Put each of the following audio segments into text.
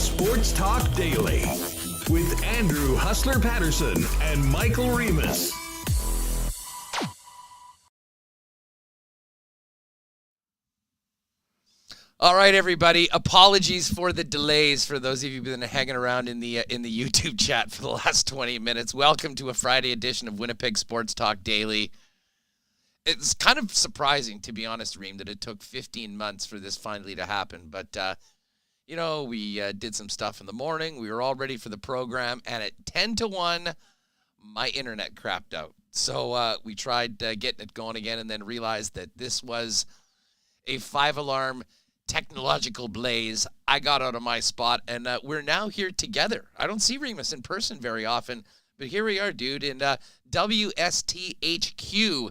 Sports Talk Daily with Andrew Hustler Paterson and Michael Remis. All right, everybody. Apologies for the delays for those of you who've been hanging around in the YouTube chat for the last 20 minutes. Welcome to a Friday edition of Winnipeg Sports Talk Daily. It's kind of surprising, to be honest, Reem, that it took 15 months for this finally to happen. But, we did some stuff in the morning. We were all ready for the program. And at 10 to 1, my internet crapped out. So we tried getting it going again and then realized that this was a 5-alarm technological blaze. I got out of my spot, and we're now here together. I don't see Remis in person very often, but here we are, dude, in WSTHQ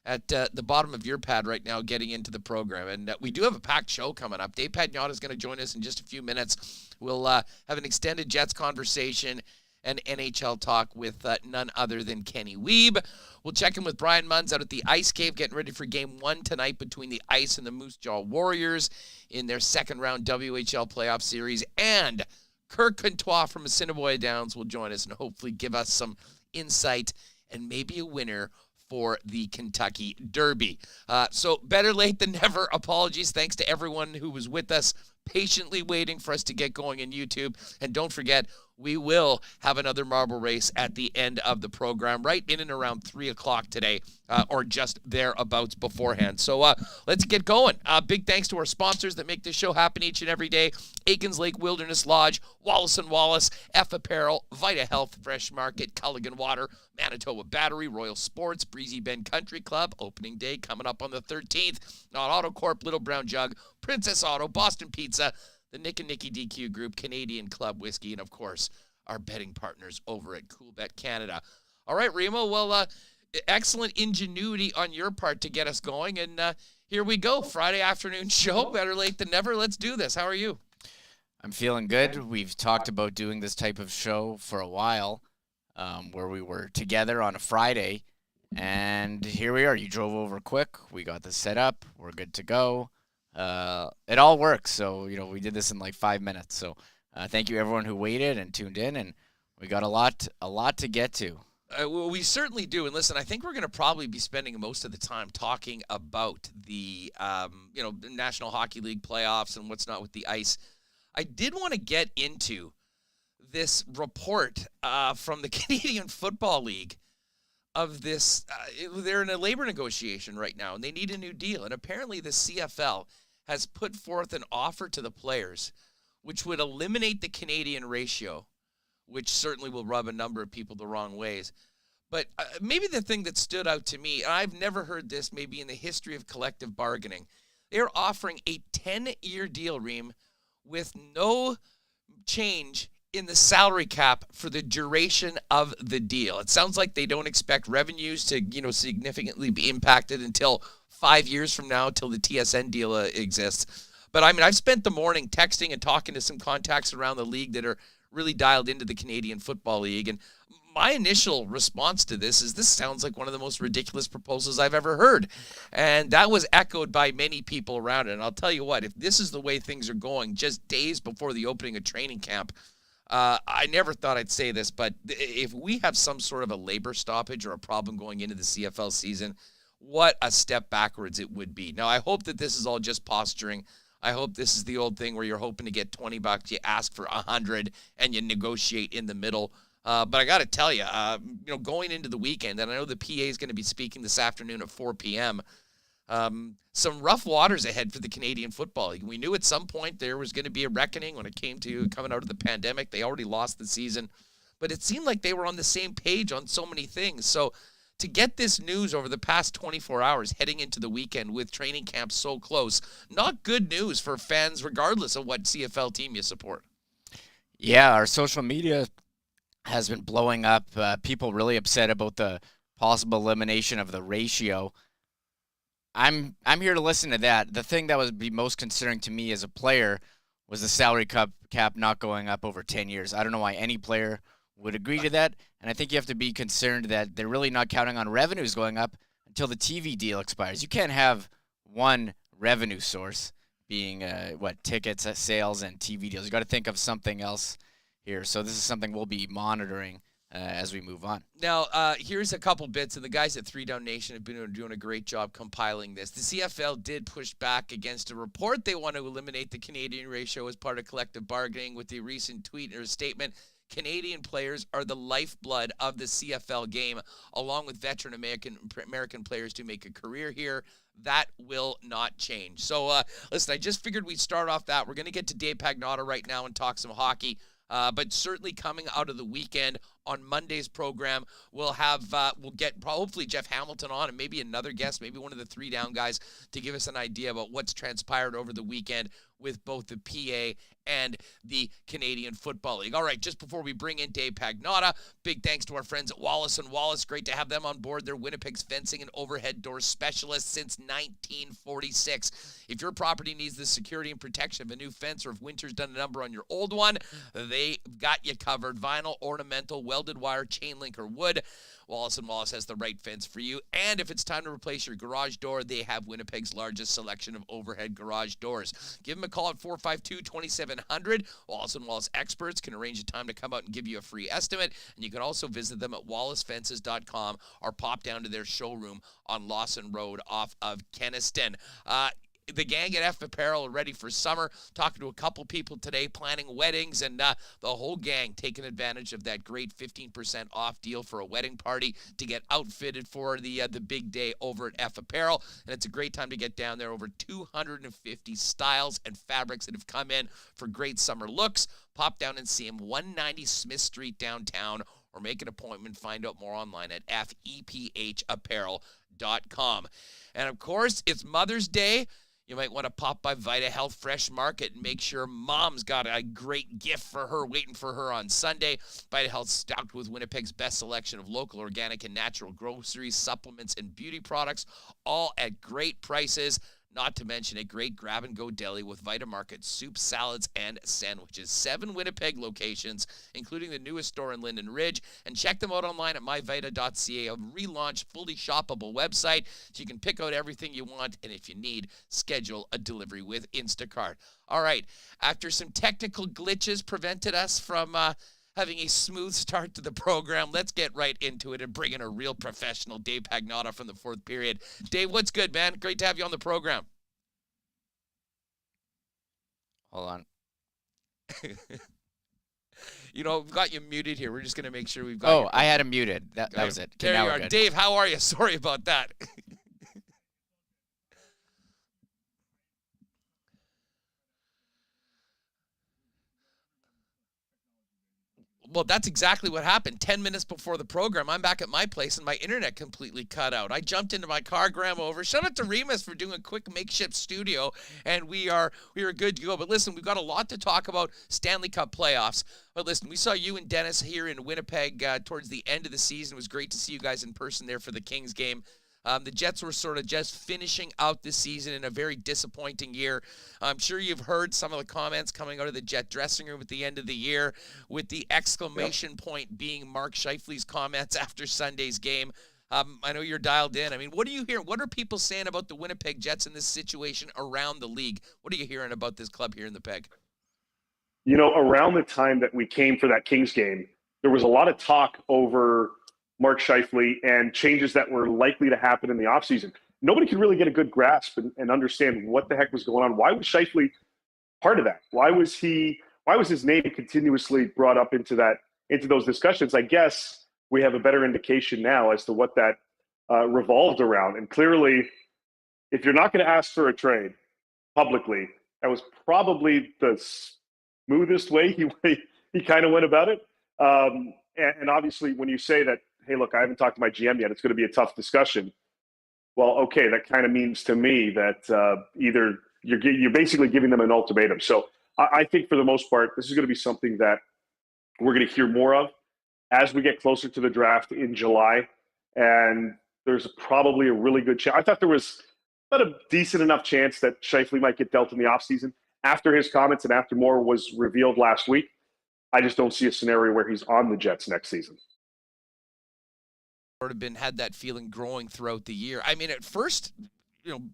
at the bottom of your pad right now, getting into the program. And we do have a packed show coming up. Dave Pagnotta is going to join us in just a few minutes. We'll have an extended Jets conversation and NHL talk with none other than Kenny Wiebe. We'll check in with Brian Munz out at the Ice Cave, getting ready for Game 1 tonight between the Ice and the Moose Jaw Warriors in their second-round WHL Playoff Series. And Kirt Contois from Assiniboia Downs will join us and hopefully give us some insight and maybe a winner for the Kentucky Derby. So better late than never. Apologies. Thanks to everyone who was with us, patiently waiting for us to get going on YouTube. And don't forget, we will have another marble race at the end of the program, right in and around 3 o'clock today, or just thereabouts beforehand. So let's get going. Big thanks to our sponsors that make this show happen each and every day. Aikens Lake Wilderness Lodge, Wallace & Wallace, F Apparel, Vita Health, Fresh Market, Culligan Water, Manitoba Battery, Royal Sports, Breezy Bend Country Club, opening day coming up on the 13th, Not Auto Corp, Little Brown Jug, Princess Auto, Boston Pizza, the Nick and Nicky DQ Group, Canadian Club Whiskey, and, of course, our betting partners over at Coolbet Canada. All right, Remo, well, excellent ingenuity on your part to get us going, and here we go. Friday afternoon show, better late than never. Let's do this. How are you? I'm feeling good. We've talked about doing this type of show for a while, where we were together on a Friday, and here we are. You drove over quick. We got this set up. We're good to go. It all works. So, we did this in like 5 minutes. So thank you everyone who waited and tuned in, and we got a lot to get to. Well, we certainly do. And listen, I think we're going to probably be spending most of the time talking about the, the National Hockey League playoffs and what's not with the Ice. I did want to get into this report from the Canadian Football League of this. They're in a labor negotiation right now, and they need a new deal. And apparently the CFL has put forth an offer to the players which would eliminate the Canadian ratio, which certainly will rub a number of people the wrong ways. But maybe the thing that stood out to me, and I've never heard this maybe in the history of collective bargaining, they're offering a 10-year deal, Reem, with no change in the salary cap for the duration of the deal. It sounds like they don't expect revenues to, significantly be impacted until 5 years from now, till the TSN deal exists. But I mean, I've spent the morning texting and talking to some contacts around the league that are really dialed into the Canadian Football League. And my initial response to this sounds like one of the most ridiculous proposals I've ever heard. And that was echoed by many people around it. And I'll tell you what, if this is the way things are going just days before the opening of training camp, I never thought I'd say this, but if we have some sort of a labor stoppage or a problem going into the CFL season, what a step backwards it would be. Now, I hope that this is all just posturing. I hope this is the old thing where you're hoping to get $20, you ask for 100, and you negotiate in the middle. But I got to tell you, going into the weekend, and I know the PA is going to be speaking this afternoon at 4 p.m., some rough waters ahead for the Canadian Football League. We knew at some point there was going to be a reckoning when it came to coming out of the pandemic. They already lost the season, but it seemed like they were on the same page on so many things. So to get this news over the past 24 hours heading into the weekend with training camp so close, not good news for fans regardless of what CFL team you support. Yeah, our social media has been blowing up. People really upset about the possible elimination of the ratio. I'm here to listen to that. The thing that would be most concerning to me as a player was the salary cap not going up over 10 years. I don't know why any player would agree to that, and I think you have to be concerned that they're really not counting on revenues going up until the TV deal expires. You can't have one revenue source being tickets, sales, and TV deals. You got to think of something else here. So this is something we'll be monitoring as we move on. Now, here's a couple bits, and the guys at 3 Down Nation have been doing a great job compiling this. The CFL did push back against a report they want to eliminate the Canadian ratio as part of collective bargaining with the recent tweet or statement. Canadian players are the lifeblood of the CFL game, along with veteran American players to make a career here. That will not change. So, listen, I just figured we'd start off that. We're going to get to Dave Pagnotta right now and talk some hockey. But certainly coming out of the weekend on Monday's program, we'll get hopefully Jeff Hamilton on and maybe another guest, maybe one of the 3 Down guys, to give us an idea about what's transpired over the weekend with both the PA and the Canadian Football League. All right, just before we bring in Dave Pagnotta, big thanks to our friends at Wallace & Wallace. Great to have them on board. They're Winnipeg's fencing and overhead door specialists since 1946. If your property needs the security and protection of a new fence, or if winter's done a number on your old one, they've got you covered. Vinyl, ornamental, welded wire, chain link, or wood. Wallace & Wallace has the right fence for you. And if it's time to replace your garage door, they have Winnipeg's largest selection of overhead garage doors. Give them a call at 452-2700. Wallace & Wallace experts can arrange a time to come out and give you a free estimate. And you can also visit them at wallacefences.com or pop down to their showroom on Lawson Road off of Kenniston. The gang at F Apparel are ready for summer. Talking to a couple people today, planning weddings, and the whole gang taking advantage of that great 15% off deal for a wedding party to get outfitted for the big day over at F Apparel. And it's a great time to get down there. Over 250 styles and fabrics that have come in for great summer looks. Pop down and see them, 190 Smith Street downtown, or make an appointment. Find out more online at fephapparel.com. And of course, it's Mother's Day. You might want to pop by Vita Health Fresh Market and make sure Mom's got a great gift for her waiting for her on Sunday. Vita Health stocked with Winnipeg's best selection of local, organic, and natural groceries, supplements, and beauty products, all at great prices. Not to mention a great grab-and-go deli with Vita Market soup, salads, and sandwiches. 7 Winnipeg locations, including the newest store in Linden Ridge. And check them out online at myvita.ca, a relaunched, fully shoppable website, so you can pick out everything you want, and if you need, schedule a delivery with Instacart. All right, after some technical glitches prevented us from having a smooth start to the program, let's get right into it and bring in a real professional, Dave Pagnotta from the 4th period. Dave, what's good, man? Great to have you on the program. Hold on. We've got you muted here. We're just going to make sure we've got you. I had him muted. That was it. There you are. Good. Dave, how are you? Sorry about that. Well, that's exactly what happened. 10 minutes before the program, I'm back at my place and my internet completely cut out. I jumped into my car, Graham over. Shout out to Remis for doing a quick makeshift studio, and we are good to go. But listen, we've got a lot to talk about. Stanley Cup playoffs. But listen, we saw you and Dennis here in Winnipeg towards the end of the season. It was great to see you guys in person there for the Kings game. The Jets were sort of just finishing out the season in a very disappointing year. I'm sure you've heard some of the comments coming out of the Jet dressing room at the end of the year, with the exclamation point being Mark Scheifele's comments after Sunday's game. I know you're dialed in. I mean, what do you hear? What are people saying about the Winnipeg Jets in this situation around the league? What are you hearing about this club here in the Peg? Around the time that we came for that Kings game, there was a lot of talk over Mark Scheifele and changes that were likely to happen in the offseason. Nobody could really get a good grasp and understand what the heck was going on. Why was Scheifele part of that? Why was his name continuously brought up into those discussions? I guess we have a better indication now as to what that revolved around. And clearly, if you're not going to ask for a trade publicly, that was probably the smoothest way he kind of went about it. And obviously, when you say that, hey, look, I haven't talked to my GM yet, it's going to be a tough discussion. Well, okay, that kind of means to me that either you're basically giving them an ultimatum. So I think for the most part, this is going to be something that we're going to hear more of as we get closer to the draft in July. And there's probably a really good chance. I thought there was about a decent enough chance that Scheifele might get dealt in the offseason after his comments and after more was revealed last week. I just don't see a scenario where he's on the Jets next season. Sort of had that feeling growing throughout the year. I mean, at first,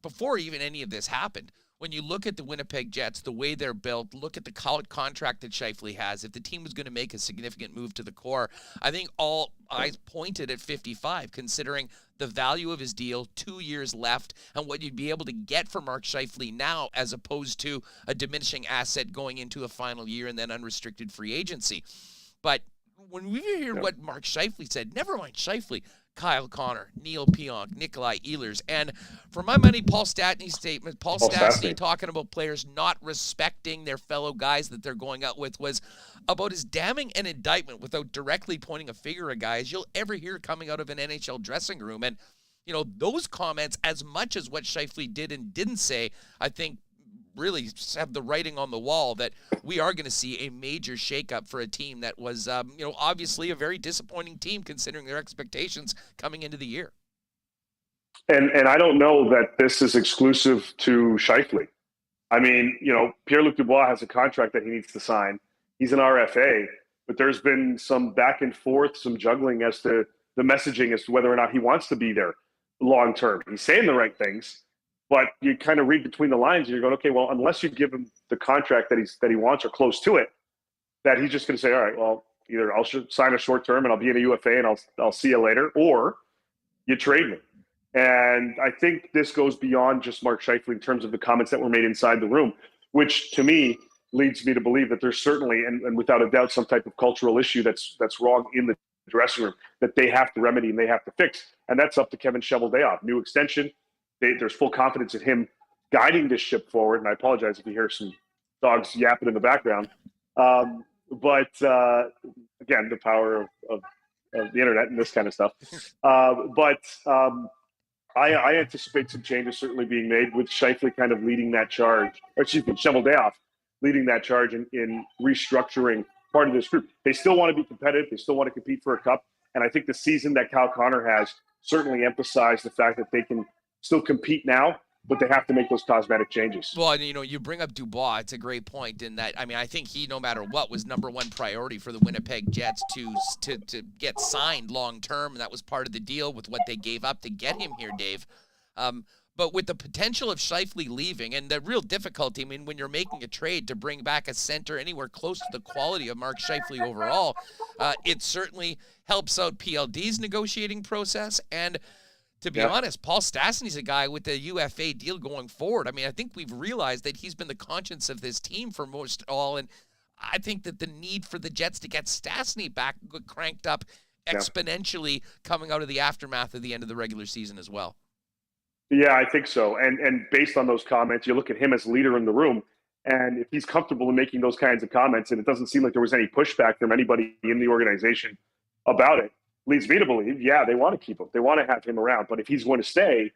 before even any of this happened, when you look at the Winnipeg Jets, the way they're built, look at the contract that Scheifele has, if the team was going to make a significant move to the core, I think all eyes pointed at 55, considering the value of his deal, 2 years left, and what you'd be able to get for Mark Scheifele now as opposed to a diminishing asset going into a final year and then unrestricted free agency. But when we hear what Mark Scheifele said, never mind Scheifele, Kyle Connor, Neil Pionk, Nikolai Ehlers, and for my money, Paul Stastny's statement, Paul Stastny talking about players not respecting their fellow guys that they're going out with was about as damning an indictment without directly pointing a finger at guys you'll ever hear coming out of an NHL dressing room. And, you know, those comments, as much as what Scheifele did and didn't say, I think really have the writing on the wall that we are going to see a major shakeup for a team that was, obviously a very disappointing team considering their expectations coming into the year. And I don't know that this is exclusive to Scheifele. I mean, Pierre-Luc Dubois has a contract that he needs to sign. He's an RFA, but there's been some back and forth, some juggling as to the messaging as to whether or not he wants to be there long term. He's saying the right things, but you kind of read between the lines and you're going, okay, well, unless you give him the contract that he wants or close to it, that he's just going to say, all right, well, either I'll sign a short term and I'll be in a UFA and I'll see you later, or you trade me. And I think this goes beyond just Mark Scheifele in terms of the comments that were made inside the room, which to me leads me to believe that there's certainly, and without a doubt, some type of cultural issue that's wrong in the dressing room that they have to remedy and they have to fix. And that's up to Kevin Cheveldayoff. New extension. There's full confidence in him guiding this ship forward. And I apologize if you hear some dogs yapping in the background. But again, the power of the internet and this kind of stuff. I anticipate some changes certainly being made with Scheifele kind of leading that charge, or excuse me, Cheveldayoff leading that charge in restructuring part of this group. They still want to be competitive. They still want to compete for a cup. And I think the season that Kyle Connor has certainly emphasized the fact that they can still compete now, but they have to make those cosmetic changes. Well, you bring up Dubois. It's a great point in that, I think he, no matter what, was number one priority for the Winnipeg Jets to get signed long term, and that was part of the deal with what they gave up to get him here, Dave. But with the potential of Scheifele leaving and the real difficulty, when you're making a trade to bring back a center anywhere close to the quality of Mark Scheifele overall, it certainly helps out PLD's negotiating process. And to be honest, Paul Stastny's a guy with the UFA deal going forward. I think we've realized that he's been the conscience of this team for most all, and I think that the need for the Jets to get Stastny back cranked up exponentially coming out of the aftermath of the end of the regular season as well. Yeah, I think so. And based on those comments, you look at him as leader in the room, and if he's comfortable in making those kinds of comments, and it doesn't seem like there was any pushback from anybody in the organization about it, leads me to believe, they want to keep him. They want to have him around. But if he's going to stay,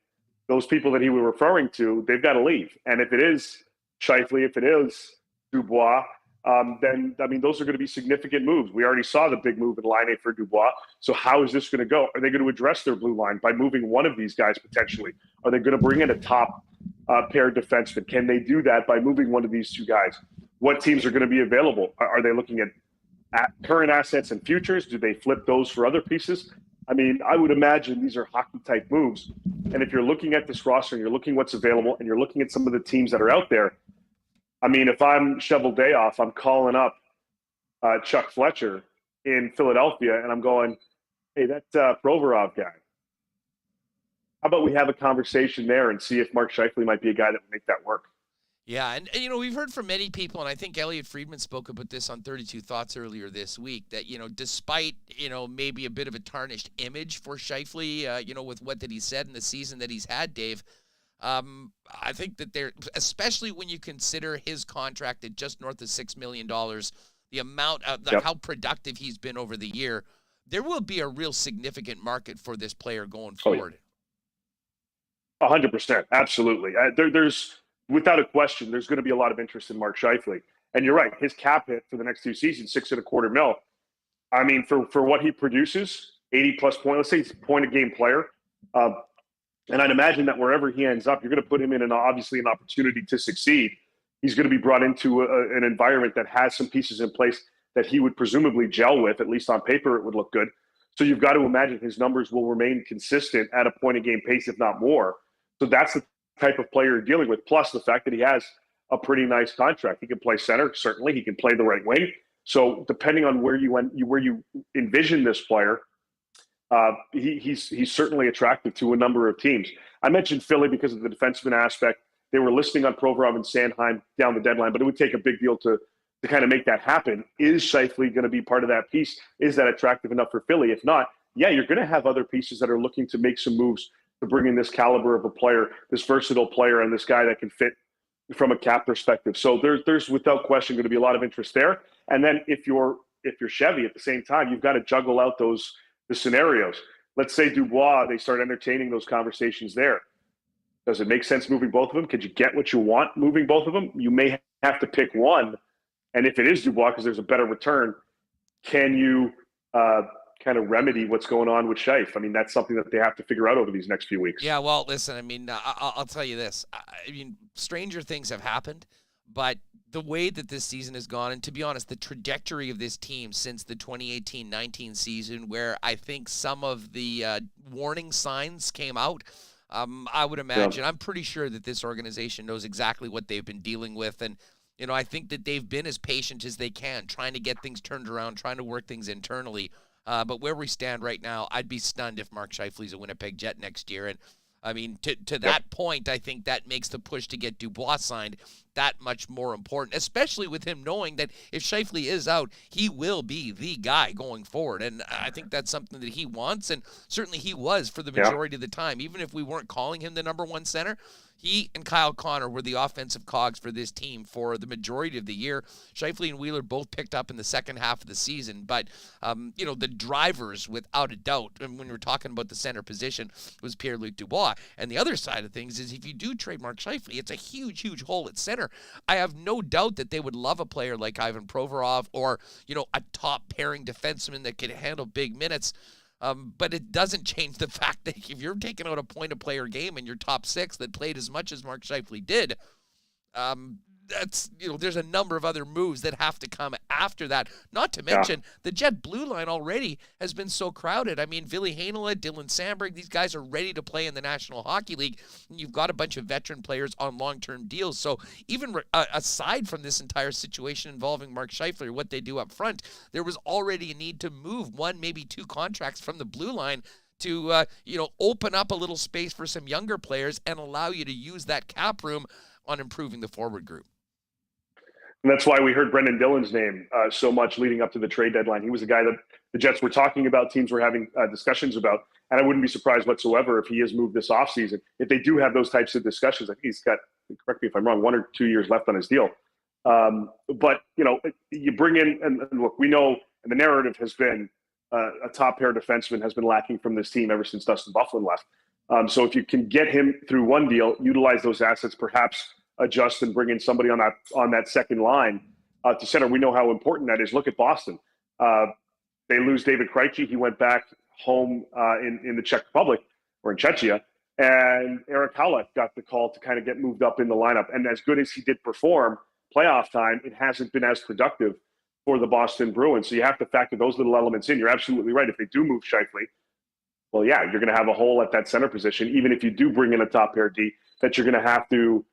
those people that he was referring to, they've got to leave. And if it is Scheifele, if it is Dubois, then, those are going to be significant moves. We already saw the big move in line A for Dubois. So how is this going to go? Are they going to address their blue line by moving one of these guys potentially? Are they going to bring in a top pair defenseman? Can they do that by moving one of these two guys? What teams are going to be available? Are they looking at current assets and futures? Do they flip those for other pieces? I would imagine these are hockey-type moves. And if you're looking at this roster and you're looking what's available and you're looking at some of the teams that are out there, if I'm Cheveldayoff, I'm calling up Chuck Fletcher in Philadelphia, and I'm going, hey, that Provorov guy, how about we have a conversation there and see if Mark Scheifele might be a guy that would make that work? Yeah, and we've heard from many people, and I think Elliot Friedman spoke about this on 32 Thoughts earlier this week, that, despite, maybe a bit of a tarnished image for Scheifele, with what that he said in the season that he's had, Dave, I think that especially when you consider his contract at just north of $6 million, the amount of how productive he's been over the year, there will be a real significant market for this player going forward. 100%. Absolutely. There's, without a question, there's going to be a lot of interest in Mark Scheifele. And you're right. His cap hit for the next 2 seasons, $6.25 million. For what he produces, 80+ points, let's say he's a point-a-game player. And I'd imagine that wherever he ends up, you're going to put him in obviously an opportunity to succeed. He's going to be brought into an environment that has some pieces in place that he would presumably gel with. At least on paper, it would look good. So you've got to imagine his numbers will remain consistent at a point-a-game pace, if not more. So that's the type of player you're dealing with, plus the fact that he has a pretty nice contract. He can play center, certainly. He can play the right wing. So depending on where you envision this player, he's certainly attractive to a number of teams. I mentioned Philly because of the defenseman aspect. They were listing on Provorov and Sanheim down the deadline, but it would take a big deal to kind of make that happen. Is Scheifele going to be part of that piece? Is that attractive enough for Philly? If not, yeah, you're going to have other pieces that are looking to make some moves to bring in this caliber of a player, this versatile player, and this guy that can fit from a cap perspective. So there's without question going to be a lot of interest there. And then if you're Chevy at the same time, you've got to juggle out the scenarios. Let's say Dubois, they start entertaining those conversations there. Does it make sense moving both of them? Could you get what you want moving both of them? You may have to pick one. And if it is Dubois, because there's a better return, can you kind of remedy what's going on with Scheif? I mean, that's something that they have to figure out over these next few weeks. Yeah, well, listen, I mean, I'll tell you this. I mean, stranger things have happened, but the way that this season has gone, and to be honest, the trajectory of this team since the 2018-19 season, where I think some of the warning signs came out, I would imagine, I'm pretty sure that this organization knows exactly what they've been dealing with. And, you know, I think that they've been as patient as they can, trying to get things turned around, trying to work things internally. But where we stand right now, I'd be stunned if Mark Scheifele's a Winnipeg Jet next year. And, I mean, to that point, I think that makes the push to get Dubois signed that much more important, especially with him knowing that if Scheifele is out, he will be the guy going forward. And I think that's something that he wants, and certainly he was for the majority of the time. Even if we weren't calling him the number one center, he and Kyle Connor were the offensive cogs for this team for the majority of the year. Scheifele and Wheeler both picked up in the second half of the season. But, you know, the drivers, without a doubt, and when we're talking about the center position, was Pierre-Luc Dubois. And the other side of things is if you do trade Mark Scheifele, it's a huge, huge hole at center. I have no doubt that they would love a player like Ivan Provorov or, you know, a top pairing defenseman that can handle big minutes. But it doesn't change the fact that if you're taking out a point-a-player game in your top six that played as much as Mark Scheifele did, that's, you know, there's a number of other moves that have to come after that. Not to mention, the Jet blue line already has been so crowded. I mean, Ville Heinola, Dylan Sandberg, these guys are ready to play in the National Hockey League. And you've got a bunch of veteran players on long-term deals. So even aside from this entire situation involving Mark Scheifele, what they do up front, there was already a need to move one, maybe two contracts from the blue line to, you know, open up a little space for some younger players and allow you to use that cap room on improving the forward group. And that's why we heard Brendan Dillon's name so much leading up to the trade deadline. He was a guy that the Jets were talking about, teams were having discussions about, and I wouldn't be surprised whatsoever if he is moved this offseason. If they do have those types of discussions, I think he's got, correct me if I'm wrong, 1 or 2 years left on his deal. But, you know, you bring in, and look, we know, and the narrative has been a top pair defenseman has been lacking from this team ever since Dustin Byfuglien left. So if you can get him through one deal, utilize those assets, perhaps adjust and bring in somebody on that second line to center. We know how important that is. Look at Boston. They lose David Krejci. He went back home in the Czech Republic or in Czechia, and Eric Halleck got the call to kind of get moved up in the lineup. And as good as he did perform playoff time, it hasn't been as productive for the Boston Bruins. So you have to factor those little elements in. You're absolutely right. If they do move Scheifele, well, yeah, you're going to have a hole at that center position. Even if you do bring in a top pair D, that you're going to have to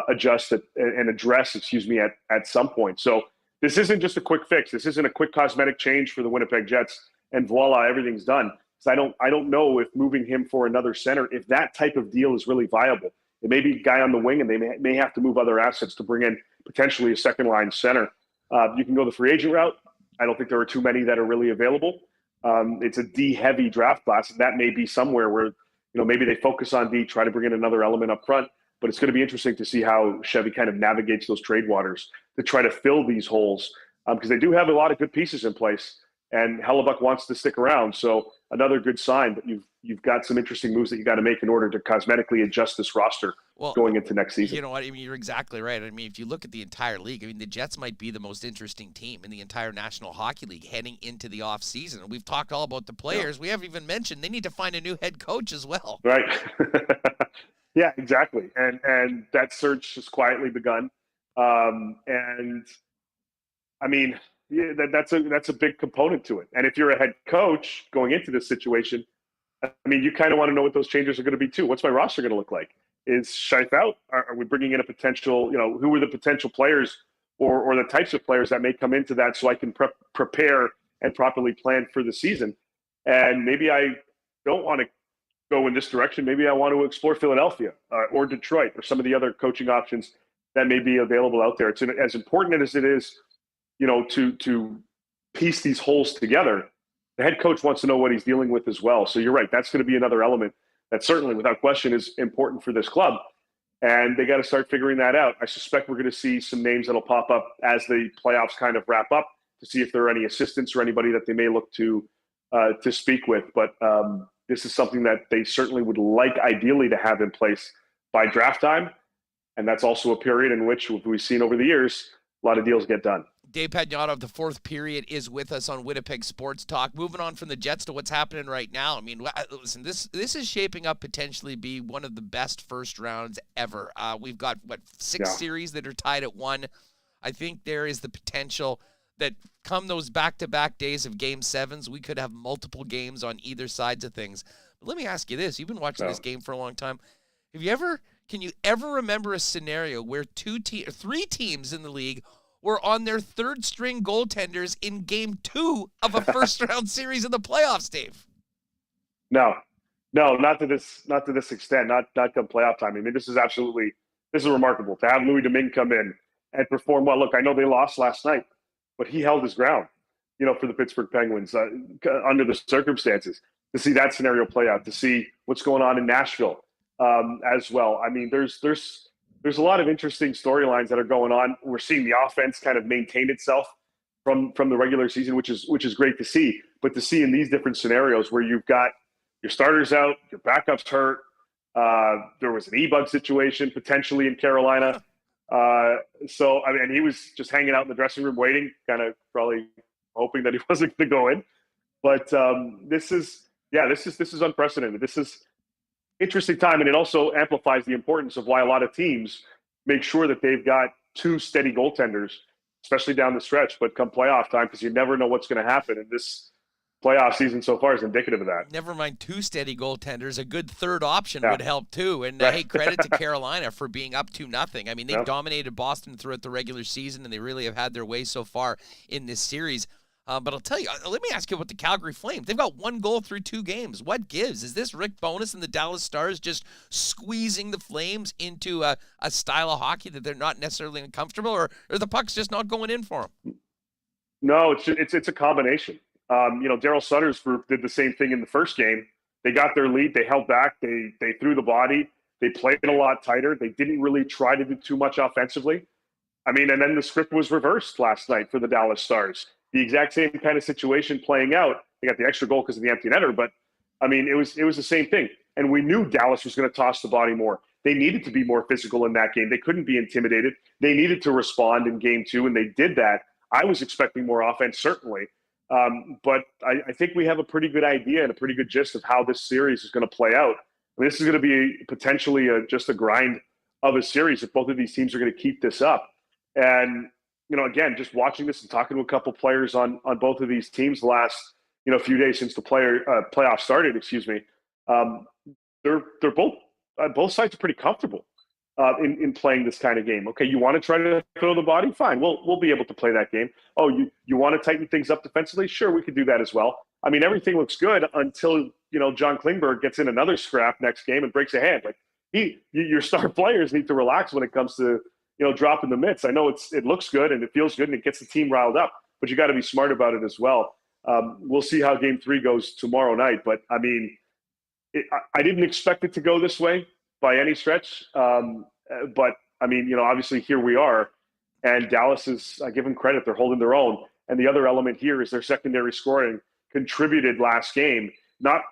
adjust it and address, at some point. So this isn't just a quick fix. This isn't a quick cosmetic change for the Winnipeg Jets and voila, everything's done. So I don't know if moving him for another center, if that type of deal is really viable. It may be a guy on the wing and they may have to move other assets to bring in potentially a second line center. You can go the free agent route. I don't think there are too many that are really available. It's a D heavy draft class. That may be somewhere where, you know, maybe they focus on D, try to bring in another element up front. But it's going to be interesting to see how Chevy kind of navigates those trade waters to try to fill these holes because they do have a lot of good pieces in place, and Hellebuck wants to stick around. So another good sign, but you've got some interesting moves that you got to make in order to cosmetically adjust this roster going into next season. You know what? I mean, you're exactly right. I mean, if you look at the entire league, I mean, the Jets might be the most interesting team in the entire National Hockey League heading into the offseason. And we've talked all about the players. Yeah. We haven't even mentioned they need to find a new head coach as well. Right. Yeah, exactly. And that search has quietly begun. And I mean, yeah, that's a big component to it. And if you're a head coach going into this situation, I mean, you kind of want to know what those changes are going to be too. What's my roster going to look like? is Scheif out? Are we bringing in a potential, who are the potential players or the types of players that may come into that so I can prepare and properly plan for the season? And maybe I don't want to go in this direction. Maybe I want to explore Philadelphia or Detroit or some of the other coaching options that may be available out there. It's as important as it is, to piece these holes together. The head coach wants to know what he's dealing with as well. So you're right. That's going to be another element that certainly, without question, is important for this club. And they got to start figuring that out. I suspect we're going to see some names that'll pop up as the playoffs kind of wrap up to see if there are any assistants or anybody that they may look to speak with. But this is something that they certainly would like ideally to have in place by draft time. And that's also a period in which we've seen over the years, a lot of deals get done. Dave Pagnotta of the Fourth Period is with us on Winnipeg Sports Talk. Moving on from the Jets to what's happening right now. I mean, listen, this is shaping up potentially be one of the best first rounds ever. We've got, six series that are tied at 1. I think there is the potential that come those back-to-back days of Game 7s, we could have multiple games on either sides of things. But let me ask you this. You've been watching this game for a long time. Can you ever remember a scenario where 3 teams in the league were on their third-string goaltenders in Game 2 of a first-round series in the playoffs, Dave? No, not to this extent. Not come playoff time. I mean, this is remarkable to have Louis Domingue come in and perform well. Look, I know they lost last night, but he held his ground, for the Pittsburgh Penguins under the circumstances. To see that scenario play out, to see what's going on in Nashville as well. I mean, there's a lot of interesting storylines that are going on. We're seeing the offense kind of maintain itself from the regular season, which is great to see. But to see in these different scenarios where you've got your starters out, your backups hurt, there was an e-bug situation potentially in Carolina. So, I mean, he was just hanging out in the dressing room waiting, kind of probably hoping that he wasn't going to go in. But this is unprecedented. This is interesting time, and it also amplifies the importance of why a lot of teams make sure that they've got 2 steady goaltenders, especially down the stretch, but come playoff time, because you never know what's going to happen. And this playoff season so far is indicative of that. Never mind 2 steady goaltenders. A good third option would help too. And hey, credit to Carolina for being up 2-0. I mean, they've dominated Boston throughout the regular season, and they really have had their way so far in this series. But I'll tell you, let me ask you about the Calgary Flames. They've got 1 goal through 2 games. What gives? Is this Rick Bowness and the Dallas Stars just squeezing the Flames into a style of hockey that they're not necessarily uncomfortable, or the puck's just not going in for them? No, it's a combination. Daryl Sutter's group did the same thing in the first game. They got their lead. They held back. They threw the body. They played a lot tighter. They didn't really try to do too much offensively. I mean, and then the script was reversed last night for the Dallas Stars. The exact same kind of situation playing out. They got the extra goal because of the empty netter, but I mean, it was the same thing. And we knew Dallas was going to toss the body more. They needed to be more physical in that game. They couldn't be intimidated. They needed to respond in Game 2, and they did that. I was expecting more offense, certainly. But I think we have a pretty good idea and a pretty good gist of how this series is going to play out. I mean, this is going to be potentially just a grind of a series if both of these teams are going to keep this up. And again, just watching this and talking to a couple players on both of these teams the last, few days since the playoffs started, they're both sides are pretty comfortable in playing this kind of game. Okay, you want to try to throw the body? Fine, we'll be able to play that game. Oh, you want to tighten things up defensively? Sure, we could do that as well. I mean, everything looks good until John Klingberg gets in another scrap next game and breaks a hand. Like your star players need to relax when it comes to dropping the mitts. I know it looks good and it feels good and it gets the team riled up, but you got to be smart about it as well. We'll see how Game 3 goes tomorrow night, but I mean, I didn't expect it to go this way by any stretch. But I mean, obviously here we are, and Dallas is, I give them credit, they're holding their own. And the other element here is their secondary scoring contributed last game. Not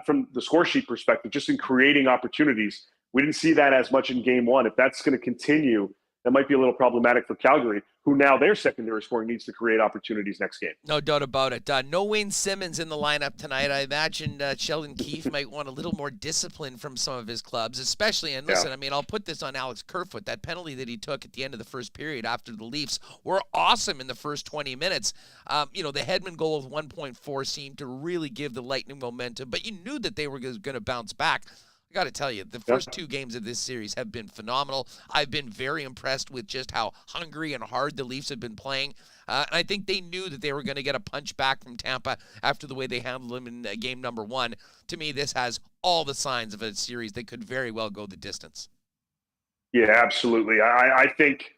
from the score sheet perspective, just in creating opportunities. We didn't see that as much in Game 1. If that's going to continue, that might be a little problematic for Calgary, who now their secondary scoring needs to create opportunities next game. No doubt about it. No Wayne Simmons in the lineup tonight. I imagine Sheldon Keefe might want a little more discipline from some of his clubs, especially, and listen, I mean, I'll put this on Alex Kerfoot. That penalty that he took at the end of the first period after the Leafs were awesome in the first 20 minutes. The Hedman goal of 1.4 seemed to really give the Lightning momentum, but you knew that they were going to bounce back. I got to tell you, the first two games of this series have been phenomenal. I've been very impressed with just how hungry and hard the Leafs have been playing. And I think they knew that they were going to get a punch back from Tampa after the way they handled them in game number 1. To me, this has all the signs of a series that could very well go the distance. Yeah, absolutely. I think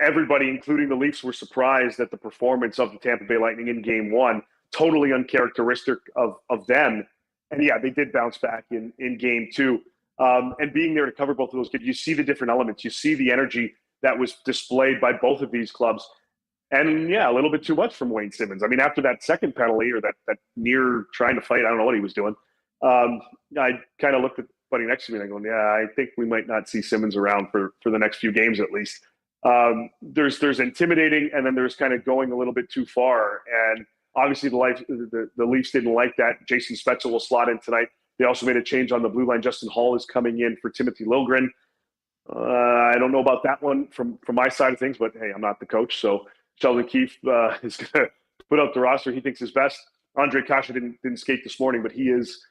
everybody, including the Leafs, were surprised at the performance of the Tampa Bay Lightning in game 1. Totally uncharacteristic of them. And yeah, they did bounce back in game 2. And being there to cover both of those games, you see the different elements. You see the energy that was displayed by both of these clubs. And yeah, a little bit too much from Wayne Simmons. I mean, after that second penalty or that near trying to fight, I don't know what he was doing. I kind of looked at buddy next to me and I go, yeah, I think we might not see Simmons around for the next few games at least. There's intimidating, and then there's kind of going a little bit too far. And obviously the Leafs didn't like that. Jason Spezza will slot in tonight. They also made a change on the blue line. Justin Hall is coming in for Timothy Liljegren. I don't know about that one from my side of things, but hey, I'm not the coach. So Sheldon Keefe is going to put out the roster he thinks is best. Andre Kasha didn't skate this morning, but he is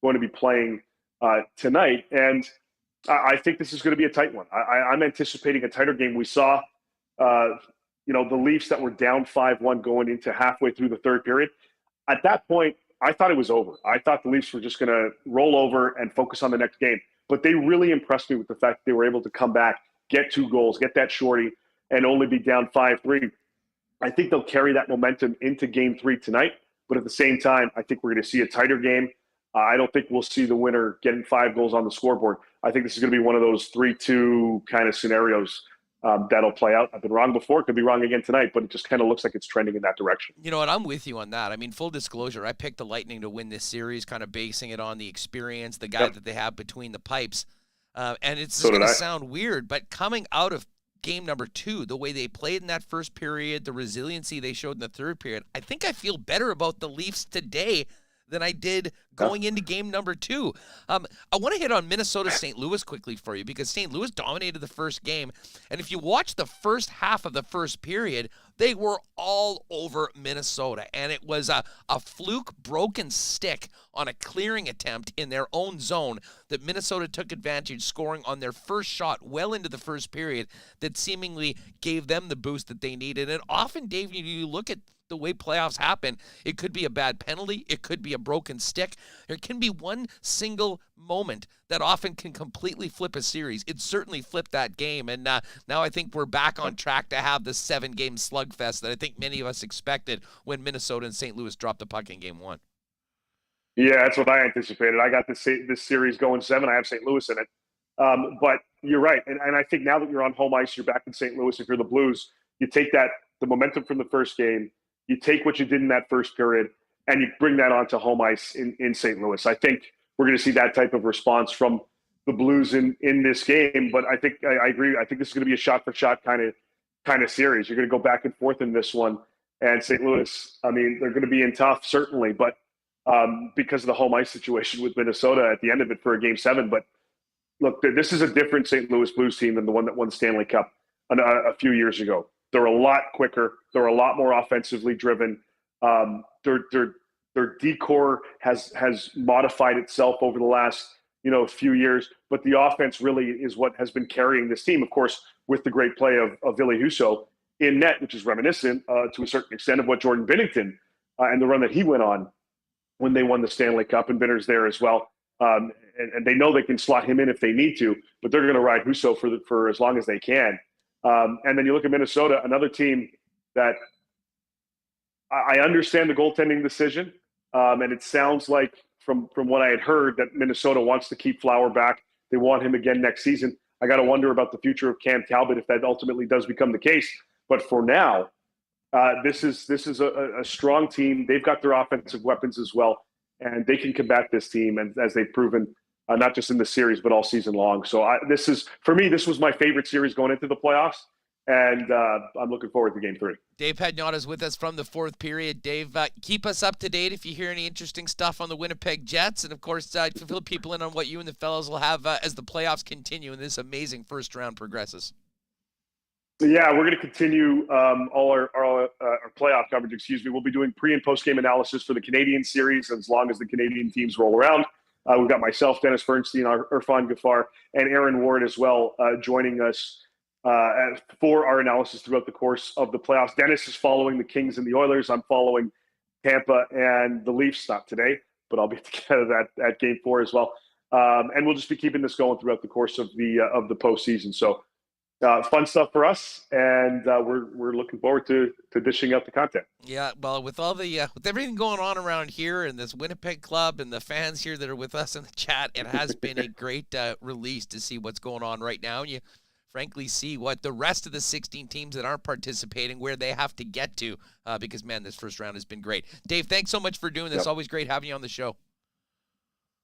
going to be playing tonight. And I think this is going to be a tight one. I'm anticipating a tighter game. We saw, the Leafs that were down 5-1 going into halfway through the third period. At that point, I thought it was over. I thought the Leafs were just going to roll over and focus on the next game. But they really impressed me with the fact that they were able to come back, get 2 goals, get that shorty, and only be down 5-3. I think they'll carry that momentum into game 3 tonight. But at the same time, I think we're going to see a tighter game. I don't think we'll see the winner getting 5 goals on the scoreboard. I think this is going to be one of those 3-2 kind of scenarios that'll play out. I've been wrong before. Could be wrong again tonight, but it just kind of looks like it's trending in that direction. You know what? I'm with you on that. I mean, full disclosure, I picked the Lightning to win this series, kind of basing it on the experience, the guy that they have between the pipes. And it's going to sound weird, but coming out of game number 2, the way they played in that first period, the resiliency they showed in the third period, I think I feel better about the Leafs today than I did going into game number 2. I want to hit on Minnesota-St. Louis quickly for you because St. Louis dominated the first game. And if you watch the first half of the first period, they were all over Minnesota. And it was a fluke broken stick on a clearing attempt in their own zone that Minnesota took advantage, scoring on their first shot well into the first period that seemingly gave them the boost that they needed. And often, Dave, you look at the way playoffs happen, it could be a bad penalty, it could be a broken stick, there can be one single moment that often can completely flip a series. It certainly flipped that game, and now I think we're back on track to have the 7-game slugfest that I think many of us expected when Minnesota and St. Louis dropped the puck in game 1. Yeah, that's what I anticipated. I got this series going 7. I have St. Louis in it. But you're right, and I think now that you're on home ice, you're back in St. Louis. If you're the Blues, you take the momentum from the first game, you take what you did in that first period, and you bring that onto home ice in St. Louis. I think we're going to see that type of response from the Blues in this game. But I think I agree. I think this is going to be a shot-for-shot kind of series. You're going to go back and forth in this one. And St. Louis, I mean, they're going to be in tough, certainly, but because of the home ice situation with Minnesota at the end of it for a Game 7. But look, this is a different St. Louis Blues team than the one that won the Stanley Cup a few years ago. They're a lot quicker. They're a lot more offensively driven. Their decor has modified itself over the last few years, but the offense really is what has been carrying this team. Of course, with the great play of Ville Husso in net, which is reminiscent to a certain extent of what Jordan Binnington and the run that he went on when they won the Stanley Cup, and Binner's there as well. And they know they can slot him in if they need to, but they're going to ride Husso for as long as they can. And then you look at Minnesota, another team that I understand the goaltending decision. And it sounds like from what I had heard that Minnesota wants to keep Flower back. They want him again next season. I got to wonder about the future of Cam Talbot if that ultimately does become the case. But for now, this is a strong team. They've got their offensive weapons as well, and they can combat this team, and as they've proven, not just in the series, but all season long. So this was my favorite series going into the playoffs, and I'm looking forward to Game 3. Dave Pagnotta is with us from the fourth period. Dave, keep us up to date if you hear any interesting stuff on the Winnipeg Jets, and of course, fill people in on what you and the fellows will have as the playoffs continue and this amazing first round progresses. Yeah, we're going to continue all our playoff coverage. We'll be doing pre- and post-game analysis for the Canadian series as long as the Canadian teams roll around. We've got myself, Dennis Bernstein, Irfan Ghaffar, and Aaron Ward as well joining us for our analysis throughout the course of the playoffs. Dennis is following the Kings and the Oilers. I'm following Tampa and the Leafs, not today, but I'll be together at Game 4 as well. And we'll just be keeping this going throughout the course of the postseason. So fun stuff for us, and we're looking forward to dishing out the content. Yeah, well, with all the with everything going on around here and this Winnipeg club and the fans here that are with us in the chat, it has been a great release to see what's going on right now. And you frankly see what the rest of the 16 teams that aren't participating, where they have to get to, because, man, this first round has been great. Dave, thanks so much for doing this. Yep. Always great having you on the show.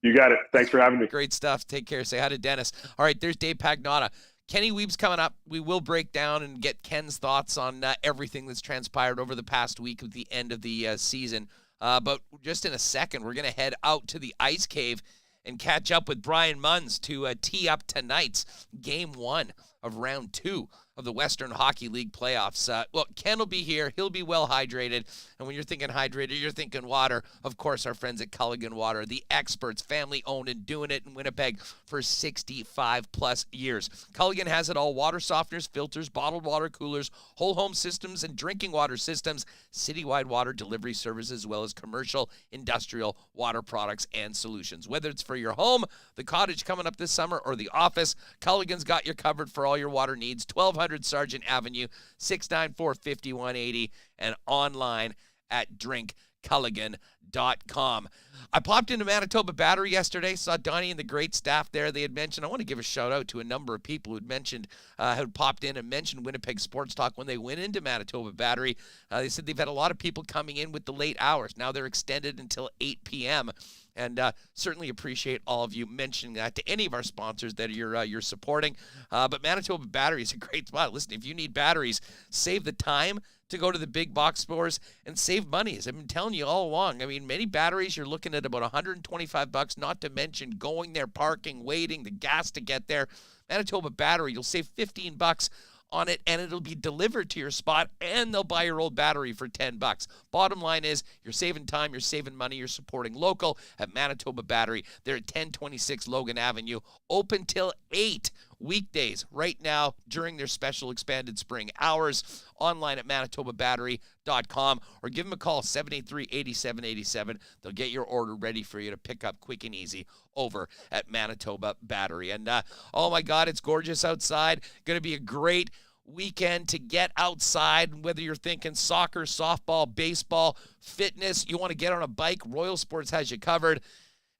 You got it. Thanks for having me. Great stuff. Take care. Say hi to Dennis. All right, there's Dave Pagnotta. Kenny Wiebe's coming up. We will break down and get Ken's thoughts on everything that's transpired over the past week at the end of the season. But just in a second, we're going to head out to the Ice Cave and catch up with Brian Munz to tee up tonight's Game 1 of Round 2 of the Western Hockey League playoffs. Well, Ken will be here. He'll be well hydrated. And when you're thinking hydrated, you're thinking water. Of course, our friends at Culligan Water, the experts, family-owned and doing it in Winnipeg for 65-plus years. Culligan has it all: water softeners, filters, bottled water coolers, whole home systems and drinking water systems, citywide water delivery services, as well as commercial, industrial water products and solutions. Whether it's for your home, the cottage coming up this summer, or the office, Culligan's got you covered for all your water needs. 1200 Sargent Avenue, 694-5180, and online at drinkculligan.com. I popped into Manitoba Battery yesterday, saw Donnie and the great staff there. They had mentioned, I want to give a shout out to a number of people who'd mentioned, had popped in and mentioned Winnipeg Sports Talk when they went into Manitoba Battery. They said they've had a lot of people coming in with the late hours. Now they're extended until 8 p.m., and certainly appreciate all of you mentioning that to any of our sponsors that you're supporting. But Manitoba Battery is a great spot. Listen, if you need batteries, save the time to go to the big box stores and save money. As I've been telling you all along, I mean, many batteries, you're looking at about $125, not to mention going there, parking, waiting, the gas to get there. Manitoba Battery, you'll save $15 on it, and it'll be delivered to your spot, and they'll buy your old battery for $10. Bottom line is, you're saving time, you're saving money, you're supporting local at Manitoba Battery. They're at 1026 Logan Avenue, open till 8 weekdays right now during their special expanded spring hours. Online at manitobabattery.com, or give them a call, 783-8787. They'll get your order ready for you to pick up quick and easy over at Manitoba Battery. And oh my God, it's gorgeous outside. Going to be a great weekend to get outside, whether you're thinking soccer, softball, baseball, fitness, you want to get on a bike, Royal Sports has you covered.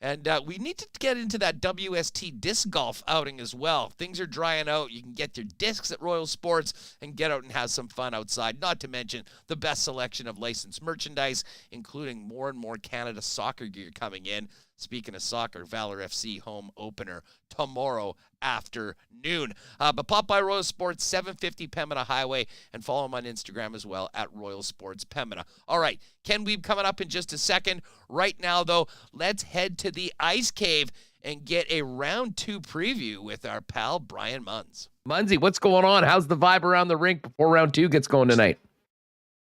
And we need to get into that WST disc golf outing as well. Things are drying out. You can get your discs at Royal Sports and get out and have some fun outside. Not to mention the best selection of licensed merchandise, including more and more Canada soccer gear coming in. Speaking of soccer, Valor FC home opener tomorrow afternoon. But pop by Royal Sports, 750 Pembina Highway, and follow them on Instagram as well at Royal Sports Pembina. All right, Ken Wiebe coming up in just a second. Right now, though, let's head to the Ice Cave and get a Round 2 preview with our pal Brian Munz. Munzie, what's going on? How's the vibe around the rink before Round 2 gets going tonight?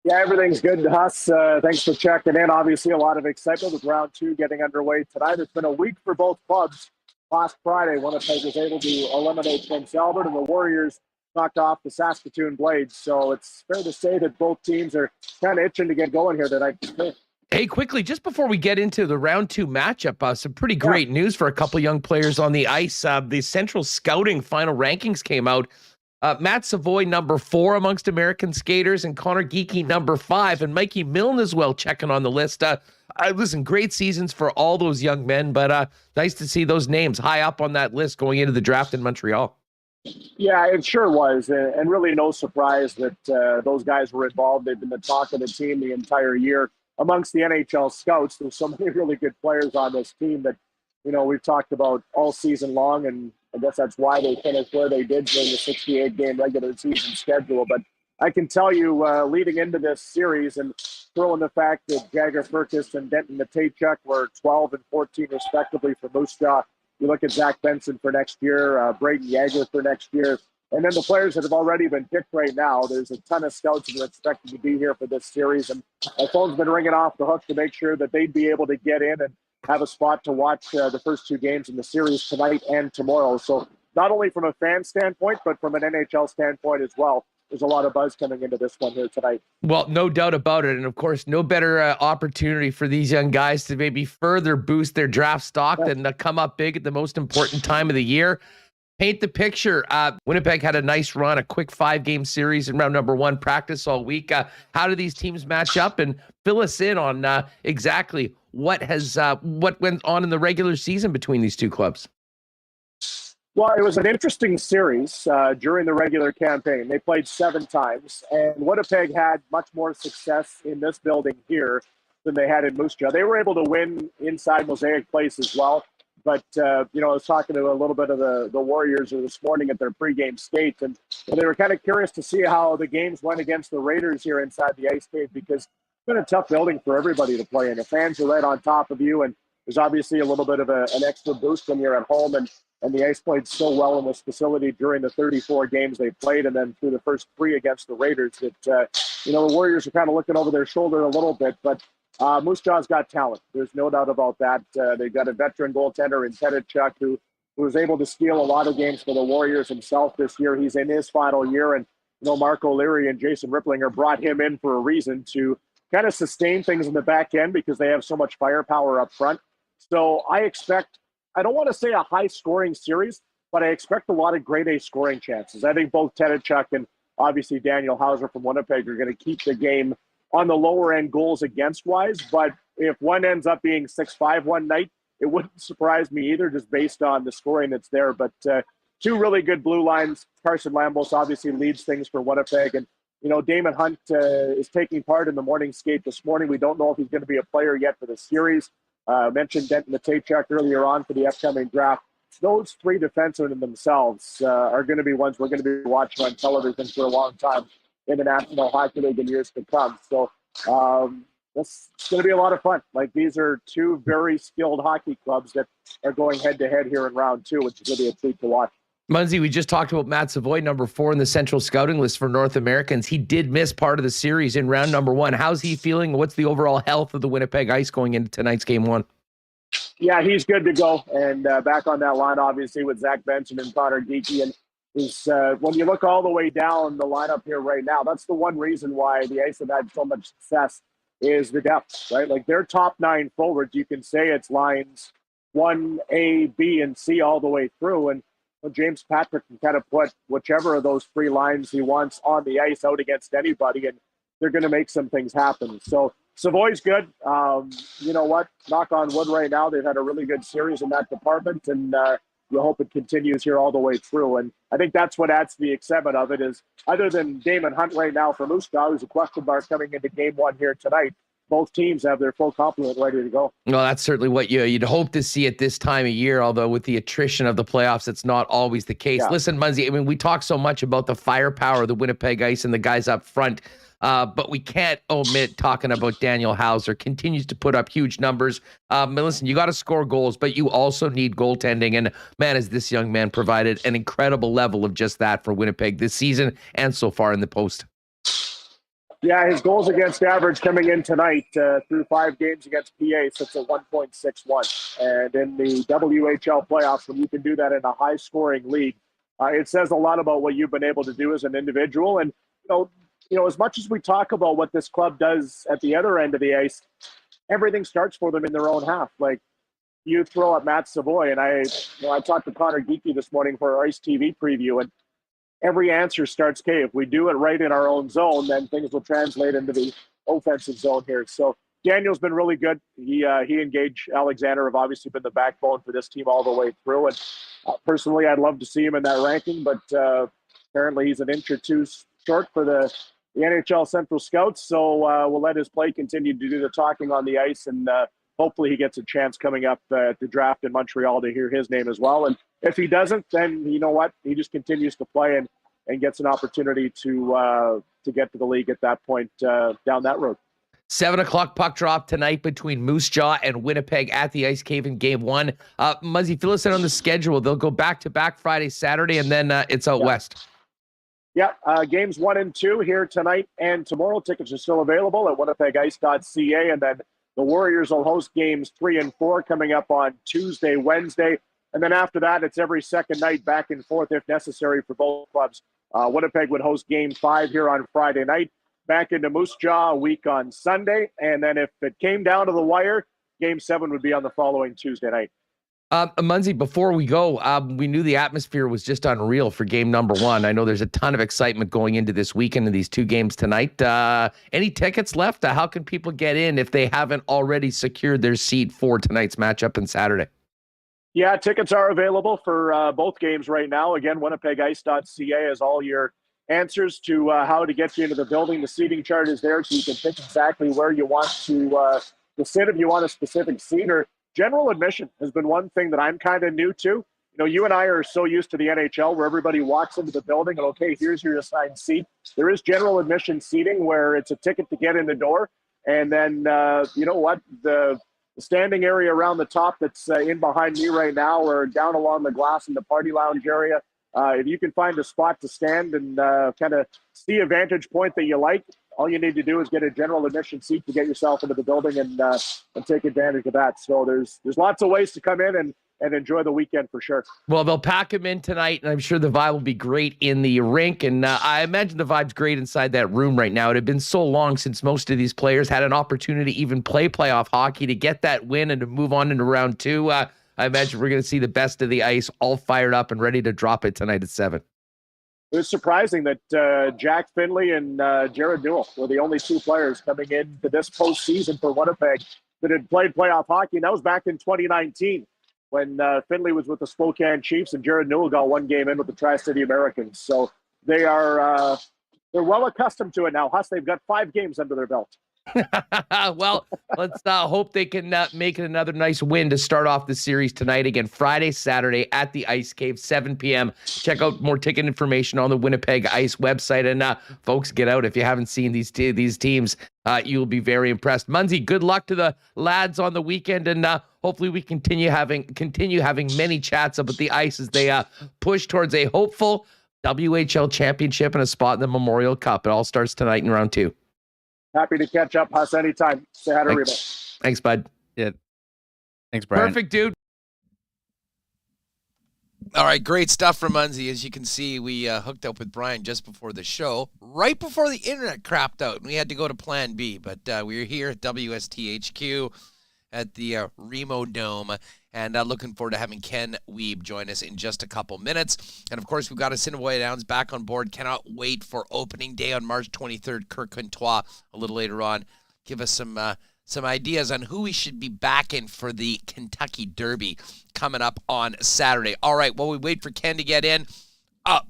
Yeah, everything's good, Huss. Thanks for checking in. Obviously, a lot of excitement with Round 2 getting underway tonight. It's been a week for both clubs. Last Friday, Winnipeg was able to eliminate Prince Albert, and the Warriors knocked off the Saskatoon Blades. So it's fair to say that both teams are kind of itching to get going here tonight. Hey, quickly, just before we get into the Round 2 matchup, some pretty great news for a couple young players on the ice. The Central Scouting final rankings came out. Matt Savoy, number 4 amongst American skaters, and Connor Geeky, number 5, and Mikey Milne as well checking on the list. Listen, great seasons for all those young men, but nice to see those names high up on that list going into the draft in Montreal. Yeah, it sure was, and really no surprise that those guys were involved. They've been the talk of the team the entire year. Amongst the NHL scouts, there's so many really good players on this team that, you know, we've talked about all season long, and I guess that's why they finished where they did during the 68-game regular season schedule. But I can tell you, leading into this series, and throwing the fact that Jagger Furcus and Denton Matejchuk were 12 and 14 respectively for Moose Jaw. You look at Zach Benson for next year, Braden Yager for next year, and then the players that have already been picked right now. There's a ton of scouts that are expected to be here for this series, and my phone's been ringing off the hook to make sure that they'd be able to get in and have a spot to watch the first two games in the series tonight and tomorrow. So not only from a fan standpoint, but from an NHL standpoint as well. There's a lot of buzz coming into this one here tonight. Well, no doubt about it. And of course, no better opportunity for these young guys to maybe further boost their draft stock than to come up big at the most important time of the year. Paint the picture. Winnipeg had a nice run, a quick 5-game series in round number 1, practice all week. How do these teams match up? And fill us in on exactly what went on in the regular season between these two clubs. Well, it was an interesting series during the regular campaign. They played 7 times, and Winnipeg had much more success in this building here than they had in Moose Jaw. They were able to win inside Mosaic Place as well. But, I was talking to a little bit of the Warriors this morning at their pregame skate, and they were kind of curious to see how the games went against the Raiders here inside the Ice Cave, because it's been a tough building for everybody to play in. The fans are right on top of you, and there's obviously a little bit of an extra boost when you're at home. And the Ice played so well in this facility during the 34 games they played, and then through the first 3 against the Raiders that, the Warriors are kind of looking over their shoulder a little bit. But Moose Jaw's got talent. There's no doubt about that. They've got a veteran goaltender in Tedachuk who was able to steal a lot of games for the Warriors himself this year. He's in his final year, and Mark O'Leary and Jason Ripplinger brought him in for a reason to kind of sustain things in the back end because they have so much firepower up front. So I don't want to say a high-scoring series, but I expect a lot of grade A scoring chances. I think both Tedachuk and obviously Daniel Hauser from Winnipeg are going to keep the game on the lower end goals against wise, but if one ends up being 6-5 one night, it wouldn't surprise me either, just based on the scoring that's there. But 2 really good blue lines. Carson Lambos obviously leads things for Winnipeg, and Damon Hunt is taking part in the morning skate this morning. We don't know if he's going to be a player yet for the series. Mentioned Denton Matejchuk earlier on for the upcoming draft. Those 3 defensemen in themselves are going to be ones we're going to be watching on television for a long time in the National Hockey League in years to come. So it's going to be a lot of fun. Like, these are 2 very skilled hockey clubs that are going head-to-head here in round 2, which is going to be a treat to watch. Munzie, we just talked about Matt Savoy, number 4 in the Central Scouting list for North Americans. He did miss part of the series in round number 1. How's he feeling? What's the overall health of the Winnipeg Ice going into tonight's game 1? Yeah, he's good to go. And back on that line, obviously, with Zach Benson and Connor Geekie. And when you look all the way down the lineup here right now, that's the one reason why the Ice have had so much success is the depth, right? Like, their top 9 forwards, you can say it's lines 1, A, B, and C all the way through. And James Patrick can kind of put whichever of those 3 lines he wants on the ice out against anybody, and they're going to make some things happen. So Savoy's good. You know what? Knock on wood right now. They've had a really good series in that department, and you hope it continues here all the way through. And I think that's what adds to the excitement of it is, other than Damon Hunt right now for Moose Jaw, who's a question mark coming into game 1 here tonight, both teams have their full complement ready to go. Well, that's certainly what you'd hope to see at this time of year, although with the attrition of the playoffs, it's not always the case. Yeah. Listen, Munzie, I mean, we talk so much about the firepower of the Winnipeg Ice and the guys up front, but we can't omit talking about Daniel Hauser. Continues to put up huge numbers. Listen, you got to score goals, but you also need goaltending. And man, has this young man provided an incredible level of just that for Winnipeg this season and so far in the post. Yeah, his goals against average coming in tonight through 5 games against PA sits at 1.61. And in the WHL playoffs, when you can do that in a high-scoring league, it says a lot about what you've been able to do as an individual. And, as much as we talk about what this club does at the other end of the ice, everything starts for them in their own half. Like, you throw up Matt Savoy, and I talked to Connor Geekie this morning for our Ice TV preview, and every answer starts, okay, if we do it right in our own zone, then things will translate into the offensive zone here. So Daniel's been really good. He and Gage Alexander have obviously been the backbone for this team all the way through. And personally, I'd love to see him in that ranking, but apparently he's an inch or 2 short for the NHL Central Scouts. So we'll let his play continue to do the talking on the ice, and hopefully he gets a chance coming up at the draft in Montreal to hear his name as well. And if he doesn't, then you know what? He just continues to play and gets an opportunity to get to the league at that point down that road. 7:00 puck drop tonight between Moose Jaw and Winnipeg at the Ice Cave in game 1. Muzzy, fill us in on the schedule. They'll go back-to-back Friday, Saturday, and then it's out west. Yeah, games 1 and 2 here tonight and tomorrow. Tickets are still available at winnipegice.ca, and then The Warriors will host games 3 and 4 coming up on Tuesday, Wednesday. And then after that, it's every second night back and forth if necessary for both clubs. Winnipeg would host game 5 here on Friday night. Back into Moose Jaw a week on Sunday. And then if it came down to the wire, game 7 would be on the following Tuesday night. Munzie, before we go, we knew the atmosphere was just unreal for game number 1. I know there's a ton of excitement going into this weekend and these 2 games tonight. Any tickets left? How can people get in if they haven't already secured their seat for tonight's matchup on Saturday? Yeah, tickets are available for both games right now. Again, WinnipegIce.ca has all your answers to how to get you into the building. The seating chart is there, so you can pick exactly where you want to sit if you want a specific seat. Or general admission has been one thing that I'm kind of new to. You know, you and I are so used to the NHL where everybody walks into the building and, okay, here's your assigned seat. There is general admission seating where it's a ticket to get in the door. And then, you know what, the standing area around the top that's in behind me right now or down along the glass in the party lounge area, if you can find a spot to stand and kind of see a vantage point that you like, all you need to do is get a general admission seat to get yourself into the building and take advantage of that. So there's lots of ways to come in and enjoy the weekend for sure. Well, they'll pack them in tonight, and I'm sure the vibe will be great in the rink. And I imagine the vibe's great inside that room right now. It had been so long since most of these players had an opportunity to even play playoff hockey, to get that win and to move on into round 2. I imagine we're going to see the best of the Ice all fired up and ready to drop it tonight at 7. It was surprising that Jack Finley and Jared Newell were the only 2 players coming into this postseason for Winnipeg that had played playoff hockey. And that was back in 2019 when Finley was with the Spokane Chiefs and Jared Newell got 1 game in with the Tri-City Americans. So they are they're well accustomed to it now. Huss, they've got 5 games under their belt. Well, let's hope they can make it another nice win to start off the series tonight. Again, Friday, Saturday at the Ice Cave, 7 p.m. Check out more ticket information on the Winnipeg Ice website. And folks, get out if you haven't seen these teams. You'll be very impressed. Munzie, good luck to the lads on the weekend, and hopefully we continue having many chats about the Ice as they push towards a hopeful WHL championship and a spot in the Memorial Cup. It all starts tonight in round 2. Happy to catch up, Huss, anytime. Say hi to Reba. Thanks, bud. Yeah. Thanks, Brian. Perfect, dude. All right, great stuff from Munzie. As you can see, we hooked up with Brian just before the show, right before the internet crapped out, and we had to go to Plan B. But we were here at WSTHQ at the Remo Dome, and looking forward to having Ken Wiebe join us in just a couple minutes. And, of course, we've got Assiniboia Downs back on board. Cannot wait for opening day on March 23rd. Kirt Contois a little later on. Give us some ideas on who we should be backing for the Kentucky Derby coming up on Saturday. All right, while we wait for Ken to get in,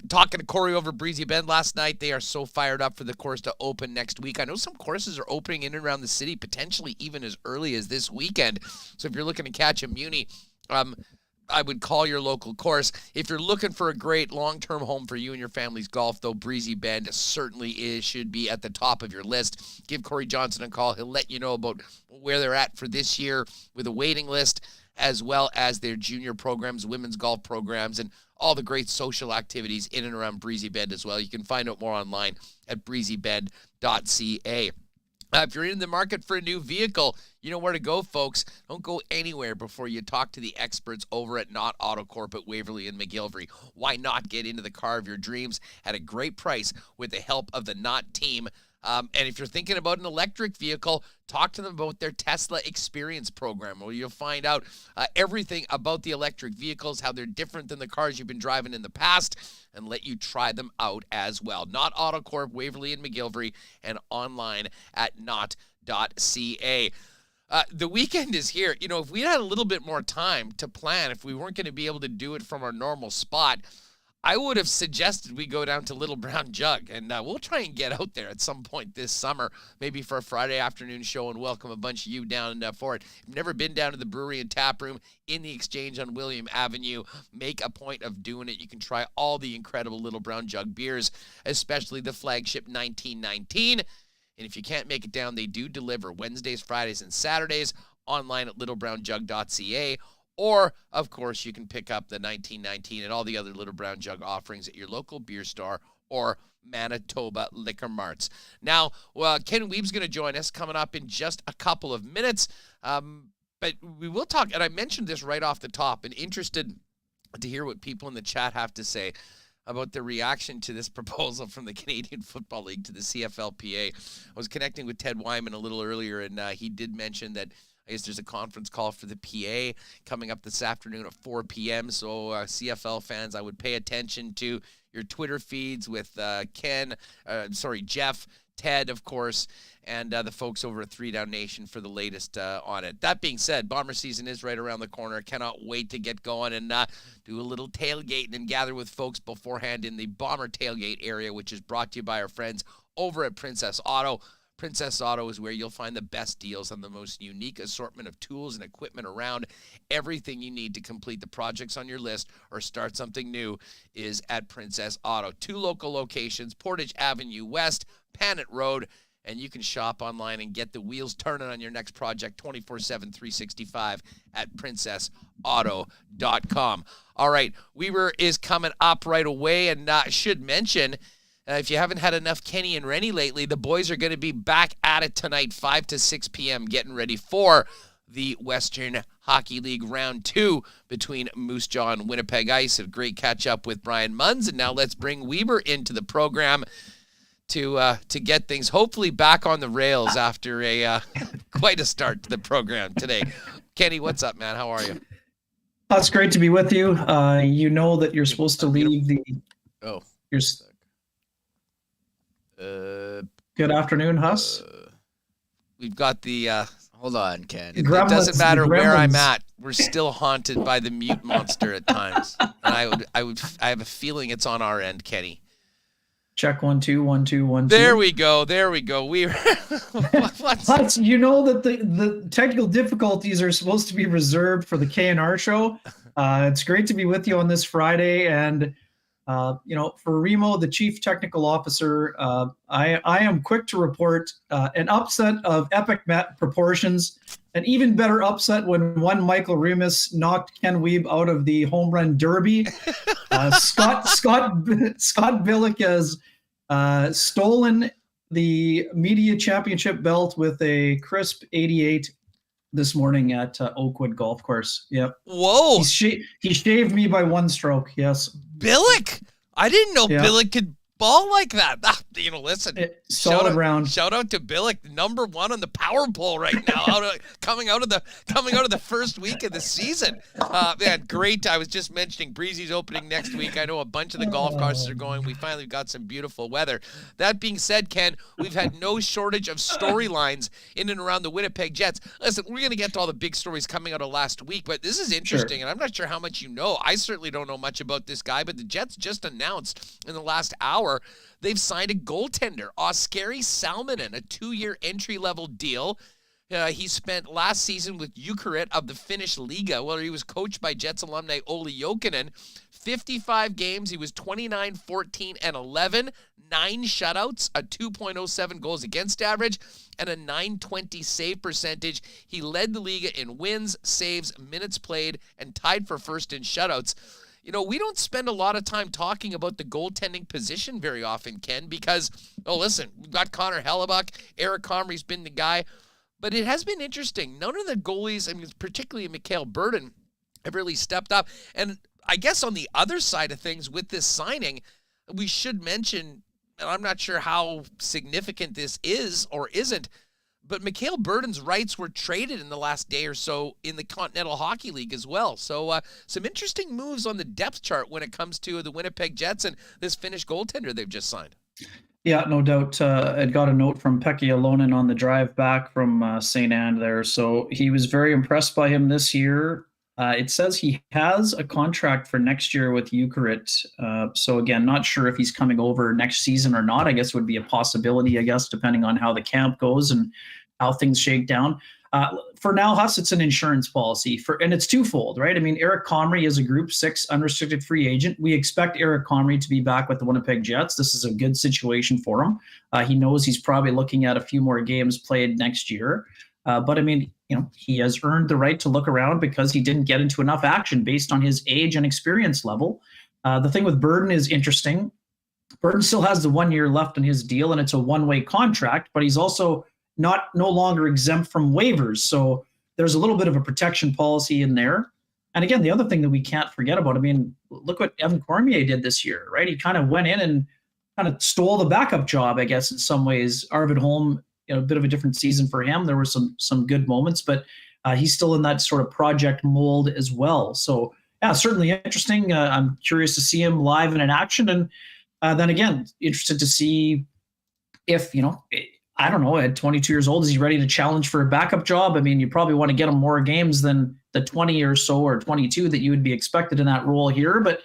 talking to Corey over Breezy Bend last night, they are so fired up for the course to open next week. I know some courses are opening in and around the city, potentially even as early as this weekend. So if you're looking to catch a Muni, I would call your local course. If you're looking for a great long-term home for you and your family's golf, though, Breezy Bend certainly should be at the top of your list. Give Corey Johnson a call. He'll let you know about where they're at for this year with a waiting list, as well as their junior programs, women's golf programs, and all the great social activities in and around Breezy Bend as well. You can find out more online at breezybend.ca. If you're in the market for a new vehicle, you know where to go, folks. Don't go anywhere before you talk to the experts over at Knott Auto Corp at Waverly and McGillivray. Why not get into the car of your dreams at a great price with the help of the Knott team? And if you're thinking about an electric vehicle, talk to them about their Tesla Experience program, where you'll find out everything about the electric vehicles, how they're different than the cars you've been driving in the past, and let you try them out as well. Knott Auto Corp, Waverly and McGillivray, and online at knott.ca. The weekend is here. You know, if we had a little bit more time to plan, if we weren't going to be able to do it from our normal spot, I would have suggested we go down to Little Brown Jug, and we'll try and get out there at some point this summer, maybe for a Friday afternoon show, and welcome a bunch of you down for it. If you've never been down to the brewery and tap room in the Exchange on William Avenue, make a point of doing it. You can try all the incredible Little Brown Jug beers, especially the flagship 1919. And if you can't make it down, they do deliver Wednesdays, Fridays, and Saturdays online at littlebrownjug.ca. Or, of course, you can pick up the 1919 and all the other Little Brown Jug offerings at your local beer store or Manitoba Liquor Marts. Now, Ken Wiebe's going to join us coming up in just a couple of minutes. But we will talk, and I mentioned this right off the top, and interested to hear what people in the chat have to say about the reaction to this proposal from the Canadian Football League to the CFLPA. I was connecting with Ted Wyman a little earlier, and he did mention that I guess there's a conference call for the PA coming up this afternoon at 4 p.m. So CFL fans, I would pay attention to your Twitter feeds with Jeff, Ted, of course, and the folks over at 3 Down Nation for the latest on it. That being said, Bomber season is right around the corner. Cannot wait to get going and do a little tailgate and gather with folks beforehand in the Bomber tailgate area, which is brought to you by our friends over at Princess Auto. Princess Auto is where you'll find the best deals on the most unique assortment of tools and equipment around. Everything you need to complete the projects on your list or start something new is at Princess Auto. 2 local locations, Portage Avenue West, Panet Road, and you can shop online and get the wheels turning on your next project 24/7, 365 at princessauto.com. All right, Wiebe is coming up right away, and I should mention, if you haven't had enough Kenny and Rennie lately, the boys are going to be back at it tonight, 5 to 6 p.m., getting ready for the Western Hockey League Round 2 between Moose Jaw and Winnipeg Ice. A great catch-up with Brian Munz, and now let's bring Wiebe into the program to get things hopefully back on the rails after a quite a start to the program today. Kenny, what's up, man? How are you? It's great to be with you. You know that you're supposed to leave the... Oh. Good afternoon, Huss. We've got the... Hold on, Ken. It doesn't matter where I'm at. We're still haunted by the mute monster at times. And I have a feeling it's on our end, Kenny. Check 1 2 1 2 1 2. There we go. We were. Huss, you know that the technical difficulties are supposed to be reserved for the K&R show. It's great to be with you on this Friday, and for Remo, the Chief Technical Officer, I am quick to report an upset of epic proportions, an even better upset when one Michael Remis knocked Ken Wiebe out of the home run derby. Scott Billick has stolen the media championship belt with a crisp 88 this morning at Oakwood Golf Course. Yep. Whoa. He shaved me by 1 stroke. Yes. Billick. I didn't know Billick could ball like that. Listen. Solid round. Shout out to Billick, number 1 on the power poll right now, coming out of the first week of the season. Man, great. I was just mentioning Breezy's opening next week. I know a bunch of the golf courses are going. We finally got some beautiful weather. That being said, Ken, we've had no shortage of storylines in and around the Winnipeg Jets. Listen, we're going to get to all the big stories coming out of last week, but this is interesting, and I'm not sure how much you know. I certainly don't know much about this guy, but the Jets just announced in the last hour they've signed a goaltender, Oskari Salminen, a 2-year entry-level deal. He spent last season with Jukurit of the Finnish Liga, where he was coached by Jets alumni Olli Jokinen. 55 games, he was 29, 14, and 11, 9 shutouts, a 2.07 goals against average, and a 920 save percentage. He led the Liga in wins, saves, minutes played, and tied for first in shutouts. We don't spend a lot of time talking about the goaltending position very often, Ken, because, listen, we've got Connor Hellebuck, Eric Comrie's been the guy, but it has been interesting. None of the goalies, particularly Mikhail Burden, have really stepped up. And I guess on the other side of things with this signing, we should mention, and I'm not sure how significant this is or isn't, but Mikhail Burden's rights were traded in the last day or so in the Continental Hockey League as well. So some interesting moves on the depth chart when it comes to the Winnipeg Jets and this Finnish goaltender they've just signed. Yeah, no doubt. I got a note from Pekka Jalonen on the drive back from St. Anne there. So he was very impressed by him this year. It says he has a contract for next year with Jukurit. So again, not sure if he's coming over next season or not. I guess would be a possibility, depending on how the camp goes and how things shake down. For now, Huss, it's an insurance policy and it's twofold, right? Eric Comrie is a Group 6 unrestricted free agent. We expect Eric Comrie to be back with the Winnipeg Jets. This is a good situation for him. He knows he's probably looking at a few more games played next year. But he has earned the right to look around because he didn't get into enough action based on his age and experience level. The thing with Burden is interesting. Burton still has the 1 year left in his deal, and it's a one-way contract, but he's also no longer exempt from waivers. So there's a little bit of a protection policy in there. And again, the other thing that we can't forget about, I mean, look what Evan Cormier did this year, right? He kind of went in and kind of stole the backup job, I guess, in some ways. Arvid Holm, a bit of a different season for him. There were some good moments, but he's still in that sort of project mold as well. So yeah, certainly interesting. I'm curious to see him live and in action. And then again, interested to see if, I don't know, at 22 years old, is he ready to challenge for a backup job? I mean, you probably want to get him more games than the 20 or so or 22 that you would be expected in that role here. But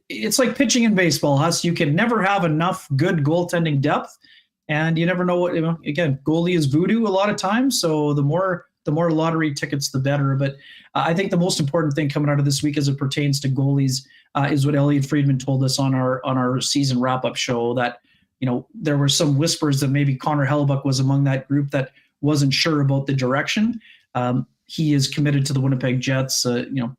it's like pitching in baseball, Huss. You can never have enough good goaltending depth, and you never know what, again, goalie is voodoo a lot of times. So the more lottery tickets, the better. But I think the most important thing coming out of this week as it pertains to goalies is what Elliot Friedman told us on our season wrap-up show, that there were some whispers that maybe Connor Hellebuyck was among that group that wasn't sure about the direction. He is committed to the Winnipeg Jets,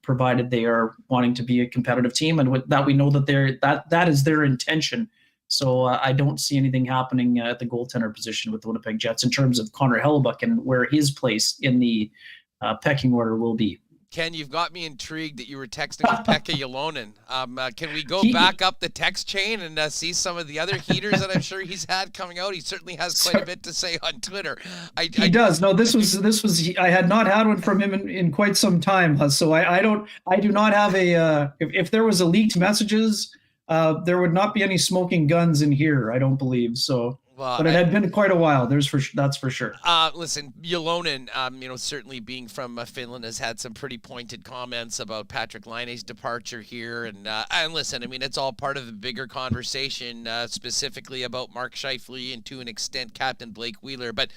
provided they are wanting to be a competitive team, and with that we know that that is their intention. So I don't see anything happening at the goaltender position with the Winnipeg Jets in terms of Connor Hellebuyck and where his place in the pecking order will be. Ken, you've got me intrigued that you were texting with Pekka Jalonen. Can we go back up the text chain and see some of the other heaters that I'm sure he's had coming out? He certainly has quite a bit to say on Twitter. He does. No, this was. I had not had one from him in quite some time, so I do not have a. If there was a leaked messages, there would not be any smoking guns in here. I don't believe so. But it had been quite a while. That's for sure. Listen, Jalonen, certainly being from Finland, has had some pretty pointed comments about Patrick Laine's departure here. And listen, I mean, it's all part of the bigger conversation, specifically about Mark Scheifele and to an extent Captain Blake Wheeler. But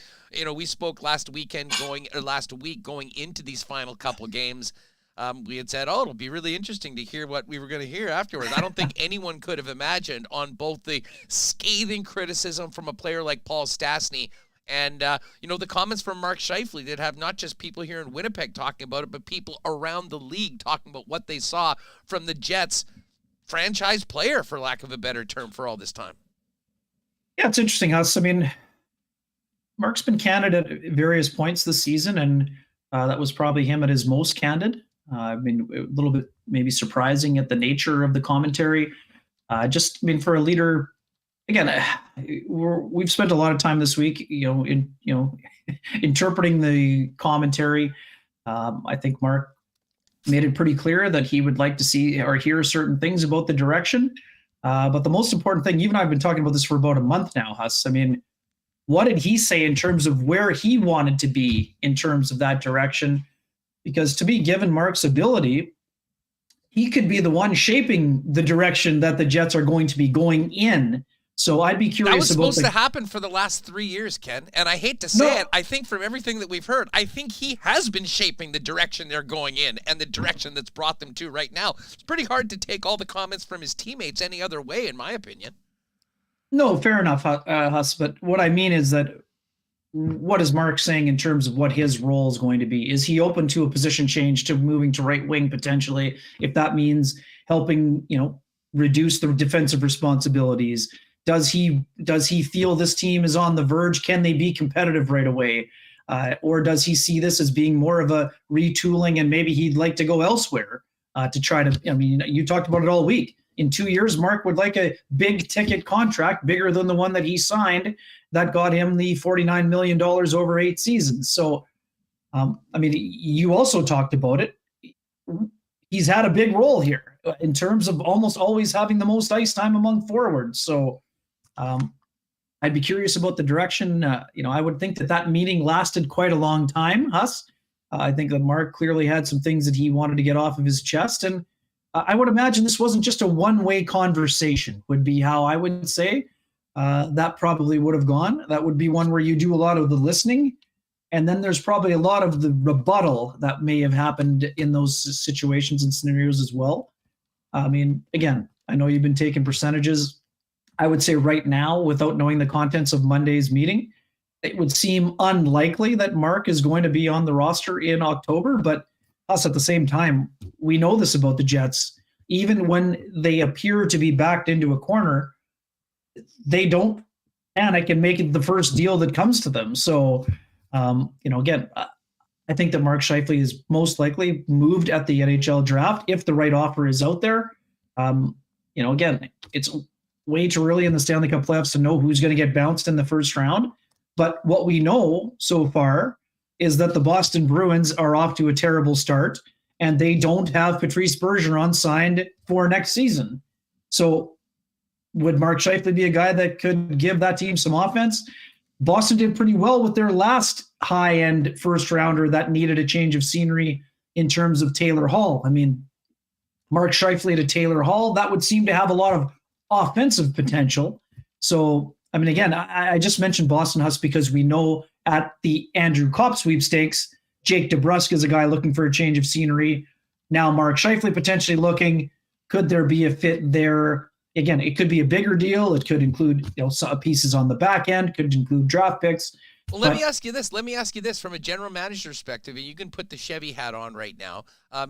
we spoke last week going into these final couple games. We had said, it'll be really interesting to hear what we were going to hear afterwards. I don't think anyone could have imagined on both the scathing criticism from a player like Paul Stastny and, the comments from Mark Scheifele that have not just people here in Winnipeg talking about it, but people around the league talking about what they saw from the Jets franchise player, for lack of a better term, for all this time. Yeah, it's interesting, Huss. I mean, Mark's been candid at various points this season, and that was probably him at his most candid. A little bit maybe surprising at the nature of the commentary. For a leader, again, we've spent a lot of time this week, interpreting the commentary. I think Mark made it pretty clear that he would like to see or hear certain things about the direction. But the most important thing, you and I have been talking about this for about a month now, Huss. I mean, what did he say in terms of where he wanted to be in terms of that direction? Because to be given Mark's ability, he could be the one shaping the direction that the Jets are going to be going in. So I'd be curious about that. Was supposed to happen for the last 3 years, Ken. And I hate to say it, I think from everything that we've heard, I think he has been shaping the direction they're going in and the direction that's brought them to right now. It's pretty hard to take all the comments from his teammates any other way, in my opinion. No, fair enough, Huss. But what I mean is that what is Mark saying in terms of what his role is going to be? Is he open to a position change, to moving to right wing potentially, if that means helping, reduce the defensive responsibilities? Does he feel this team is on the verge? Can they be competitive right away? Or does he see this as being more of a retooling and maybe he'd like to go elsewhere to try to, you talked about it all week. In 2 years, Mark would like a big ticket contract, bigger than the one that he signed, that got him the $49 million over 8 seasons. So, you also talked about it. He's had a big role here in terms of almost always having the most ice time among forwards. So I'd be curious about the direction. I would think that meeting lasted quite a long time, Huss. I think that Mark clearly had some things that he wanted to get off of his chest. And I would imagine this wasn't just a one-way conversation, would be how I would say that probably would have gone. That would be one where you do a lot of the listening, and then there's probably a lot of the rebuttal that may have happened in those situations and scenarios as well. Again, I know you've been taking percentages. I would say right now, without knowing the contents of Monday's meeting, it would seem unlikely that Mark is going to be on the roster in October, but us at the same time, we know this about the Jets. Even when they appear to be backed into a corner, they don't panic and make it the first deal that comes to them. So, again, I think that Mark Scheifele is most likely moved at the NHL draft if the right offer is out there. Again, it's way too early in the Stanley Cup playoffs to know who's going to get bounced in the first round. But what we know so far is that the Boston Bruins are off to a terrible start, and they don't have Patrice Bergeron signed for next season. So would Mark Scheifele be a guy that could give that team some offense? Boston did pretty well with their last high-end first rounder that needed a change of scenery in terms of Taylor Hall. I mean, Mark Scheifele to Taylor Hall, that would seem to have a lot of offensive potential. So, I mean, again, I just mentioned Boston Huss because we know at the Andrew Kopp sweepstakes, Jake DeBrusk is a guy looking for a change of scenery. Now Mark Scheifele potentially looking. Could there be a fit there? Again, it could be a bigger deal. It could include some pieces on the back end, could include draft picks. Well, let me ask you this from a general manager perspective, and you can put the Chevy hat on right now.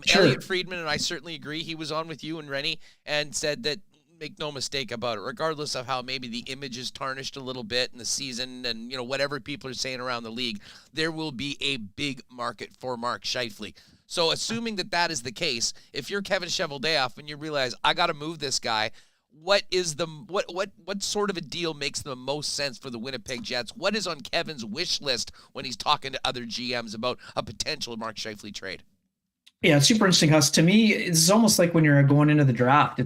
Sure. Elliot Friedman, and I certainly agree, he was on with you and Rennie and said that, make no mistake about it, regardless of how maybe the image is tarnished a little bit in the season and, whatever people are saying around the league, there will be a big market for Mark Scheifele. So assuming that is the case, if you're Kevin Cheveldayoff and you realize, I got to move this guy, what sort of a deal makes the most sense for the Winnipeg Jets? What is on Kevin's wish list when he's talking to other GMs about a potential Mark Scheifele trade? Yeah, it's super interesting, Huss. To me, it's almost like when you're going into the draft.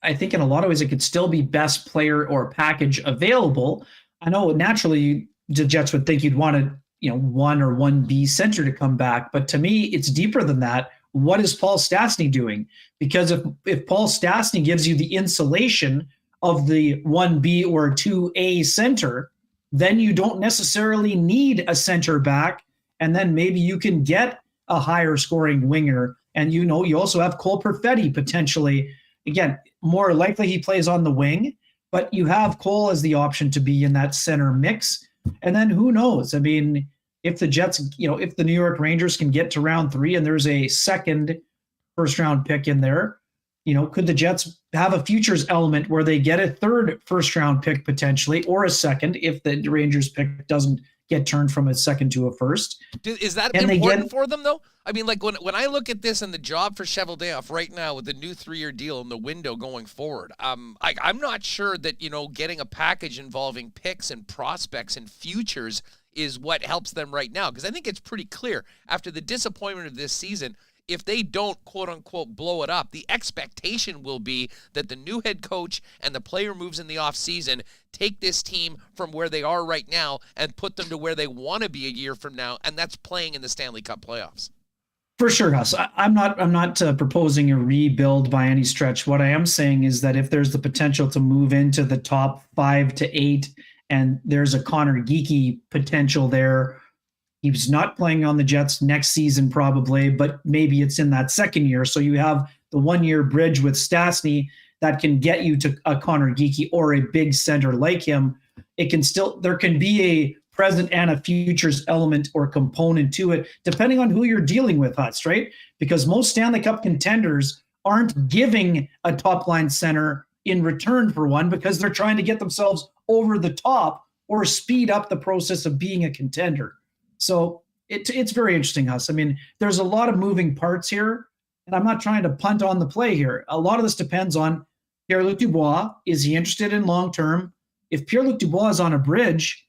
I think in a lot of ways it could still be best player or package available. I know naturally the Jets would think you'd want a 1 or 1B center to come back, but to me it's deeper than that. What is Paul Stastny doing? Because if Paul Stastny gives you the insulation of the 1B or 2A center, then you don't necessarily need a center back, and then maybe you can get a higher scoring winger. And you also have Cole Perfetti potentially. Again, more likely he plays on the wing, but you have Cole as the option to be in that center mix. And then who knows? I mean, if the Jets, if the New York Rangers can get to round 3 and there's a second first round pick in there, could the Jets have a futures element where they get a third first round pick potentially, or a second if the Rangers pick doesn't get turned from a second to a first? Is that important for them though? I mean, like when I look at this and the job for Cheveldayoff right now with the new 3-year deal and the window going forward, I'm not sure that, getting a package involving picks and prospects and futures is what helps them right now. Because I think it's pretty clear after the disappointment of this season, if they don't, quote unquote, blow it up, the expectation will be that the new head coach and the player moves in the offseason take this team from where they are right now and put them to where they want to be a year from now, and that's playing in the Stanley Cup playoffs. For sure, Huss. I'm not proposing a rebuild by any stretch. What I am saying is that if there's the potential to move into the top 5 to 8, and there's a Connor Geekie potential there. He's not playing on the Jets next season probably, but maybe it's in that second year. So you have the 1-year bridge with Stastny that can get you to a Connor Geekie or a big center like him. There can be a present and a futures element or component to it, depending on who you're dealing with, Huss, right? Because most Stanley Cup contenders aren't giving a top line center in return for one because they're trying to get themselves over the top or speed up the process of being a contender. So it's very interesting, Huss. I mean, there's a lot of moving parts here, and I'm not trying to punt on the play here. A lot of this depends on Pierre-Luc Dubois. Is he interested in long-term? If Pierre-Luc Dubois is on a bridge,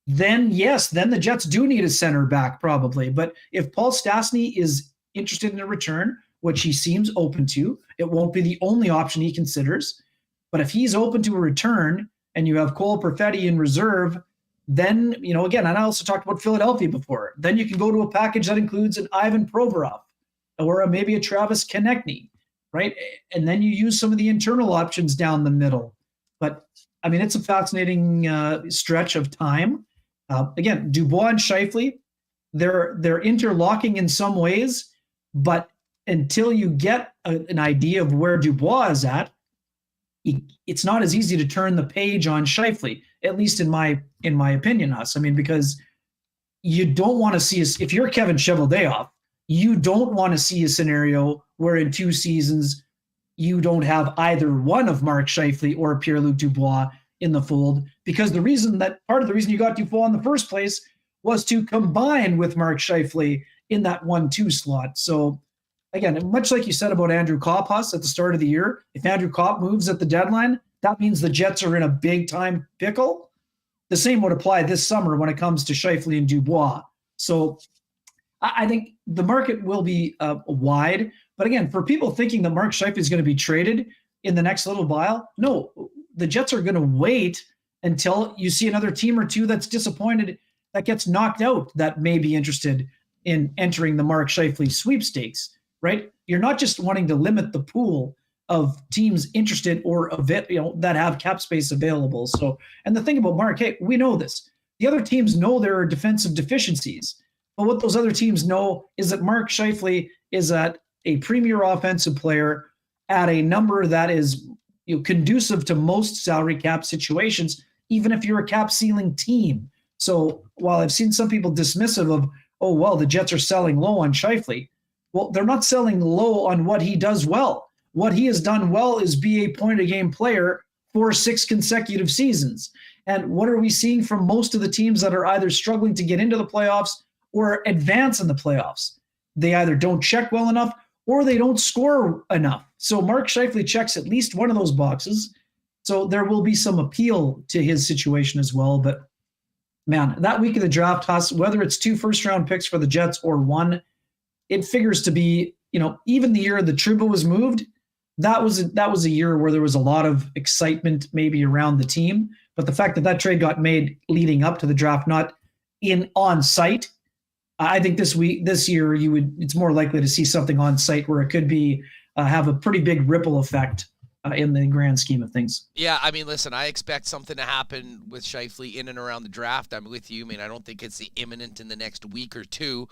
then yes, then the Jets do need a center back probably. But if Paul Stastny is interested in a return, which he seems open to, it won't be the only option he considers. But if he's open to a return and you have Cole Perfetti in reserve, then, again, and I also talked about Philadelphia before, then you can go to a package that includes an Ivan Provorov or maybe a Travis Konechny, right? And then you use some of the internal options down the middle. But, I mean, it's a fascinating stretch of time. Again, Dubois and Scheifele, they're interlocking in some ways, but until you get an idea of where Dubois is at, it's not as easy to turn the page on Scheifele, at least in my opinion, Huss. I mean, because you don't want to see if you're Kevin Cheveldayoff, you don't want to see a scenario where in 2 seasons you don't have either one of Mark Scheifele or Pierre-Luc Dubois in the fold, because part of the reason you got Dufault in the first place was to combine with Mark Scheifele in that 1-2 slot. So again, much like you said about Andrew Kopp at the start of the year, if Andrew Kopp moves at the deadline, that means the Jets are in a big time pickle. The same would apply this summer when it comes to Scheifele and Dubois. So I think the market will be wide. But again, for people thinking that Mark Scheifele is going to be traded in the next little while, no, the Jets are going to wait until you see another team or two that's disappointed, that gets knocked out, that may be interested in entering the Mark Scheifele sweepstakes, right? You're not just wanting to limit the pool of teams interested or that have cap space available. So, and the thing about Mark, hey, we know this. The other teams know there are defensive deficiencies, but what those other teams know is that Mark Scheifele is at a premier offensive player at a number that is conducive to most salary cap situations, even if you're a cap ceiling team. So while I've seen some people dismissive of, oh, well, the Jets are selling low on Scheifele, well, they're not selling low on what he does well. What he has done well is be a point-a-game player for 6 consecutive seasons. And what are we seeing from most of the teams that are either struggling to get into the playoffs or advance in the playoffs? They either don't check well enough or they don't score enough. So Mark Scheifele checks at least one of those boxes. So there will be some appeal to his situation as well. But man, that week of the draft, whether it's 2 first-round picks for the Jets or 1, it figures to be, even the year the Trouba was moved, that was a year where there was a lot of excitement maybe around the team. But the fact that trade got made leading up to the draft, not on site, I think this year it's more likely to see something on site where it could be have a pretty big ripple effect in the grand scheme of things. Yeah, I mean, listen, I expect something to happen with Scheifele in and around the draft. I'm with you. I mean, I don't think it's imminent in the next week or two,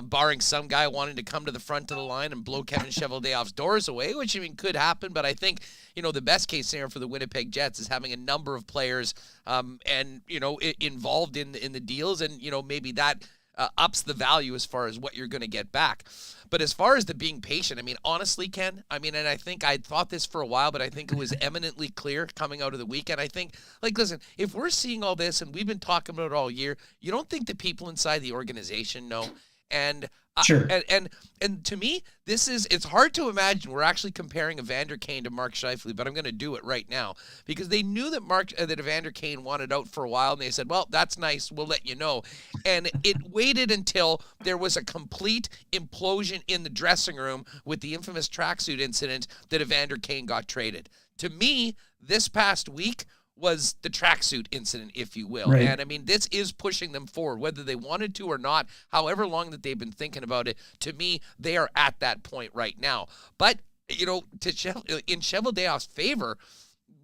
barring some guy wanting to come to the front of the line and blow Kevin Cheveldayoff's doors away, which, could happen. But I think, the best case scenario for the Winnipeg Jets is having a number of players involved in the deals, and, maybe that ups the value as far as what you're going to get back. But as far as the being patient, honestly, Ken, and I think I'd thought this for a while, but I think it was eminently clear coming out of the weekend. I think, listen, if we're seeing all this and we've been talking about it all year, you don't think the people inside the organization know? And sure. And to me, it's hard to imagine we're actually comparing Evander Kane to Mark Scheifele, but I'm going to do it right now because they knew that Evander Kane wanted out for a while, and they said, well, that's nice, we'll let you know. And it waited until there was a complete implosion in the dressing room with the infamous tracksuit incident that Evander Kane got traded. To me, this past week was the tracksuit incident, if you will. Right. And this is pushing them forward, whether they wanted to or not, however long that they've been thinking about it. To me, they are at that point right now. But, in Cheveldayoff's favor,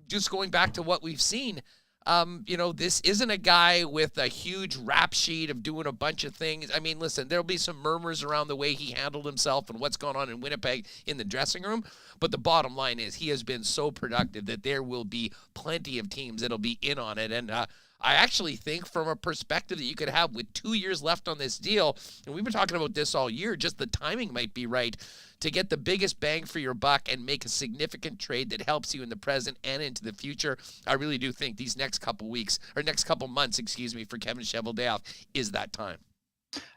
just going back to what we've seen, this isn't a guy with a huge rap sheet of doing a bunch of things. Listen, there'll be some murmurs around the way he handled himself and what's going on in Winnipeg in the dressing room. But the bottom line is he has been so productive that there will be plenty of teams that'll be in on it. And I actually think from a perspective that you could have with 2 years left on this deal, and we've been talking about this all year, just the timing might be right to get the biggest bang for your buck and make a significant trade that helps you in the present and into the future. I really do think these next couple months, for Kevin Cheveldayoff is that time.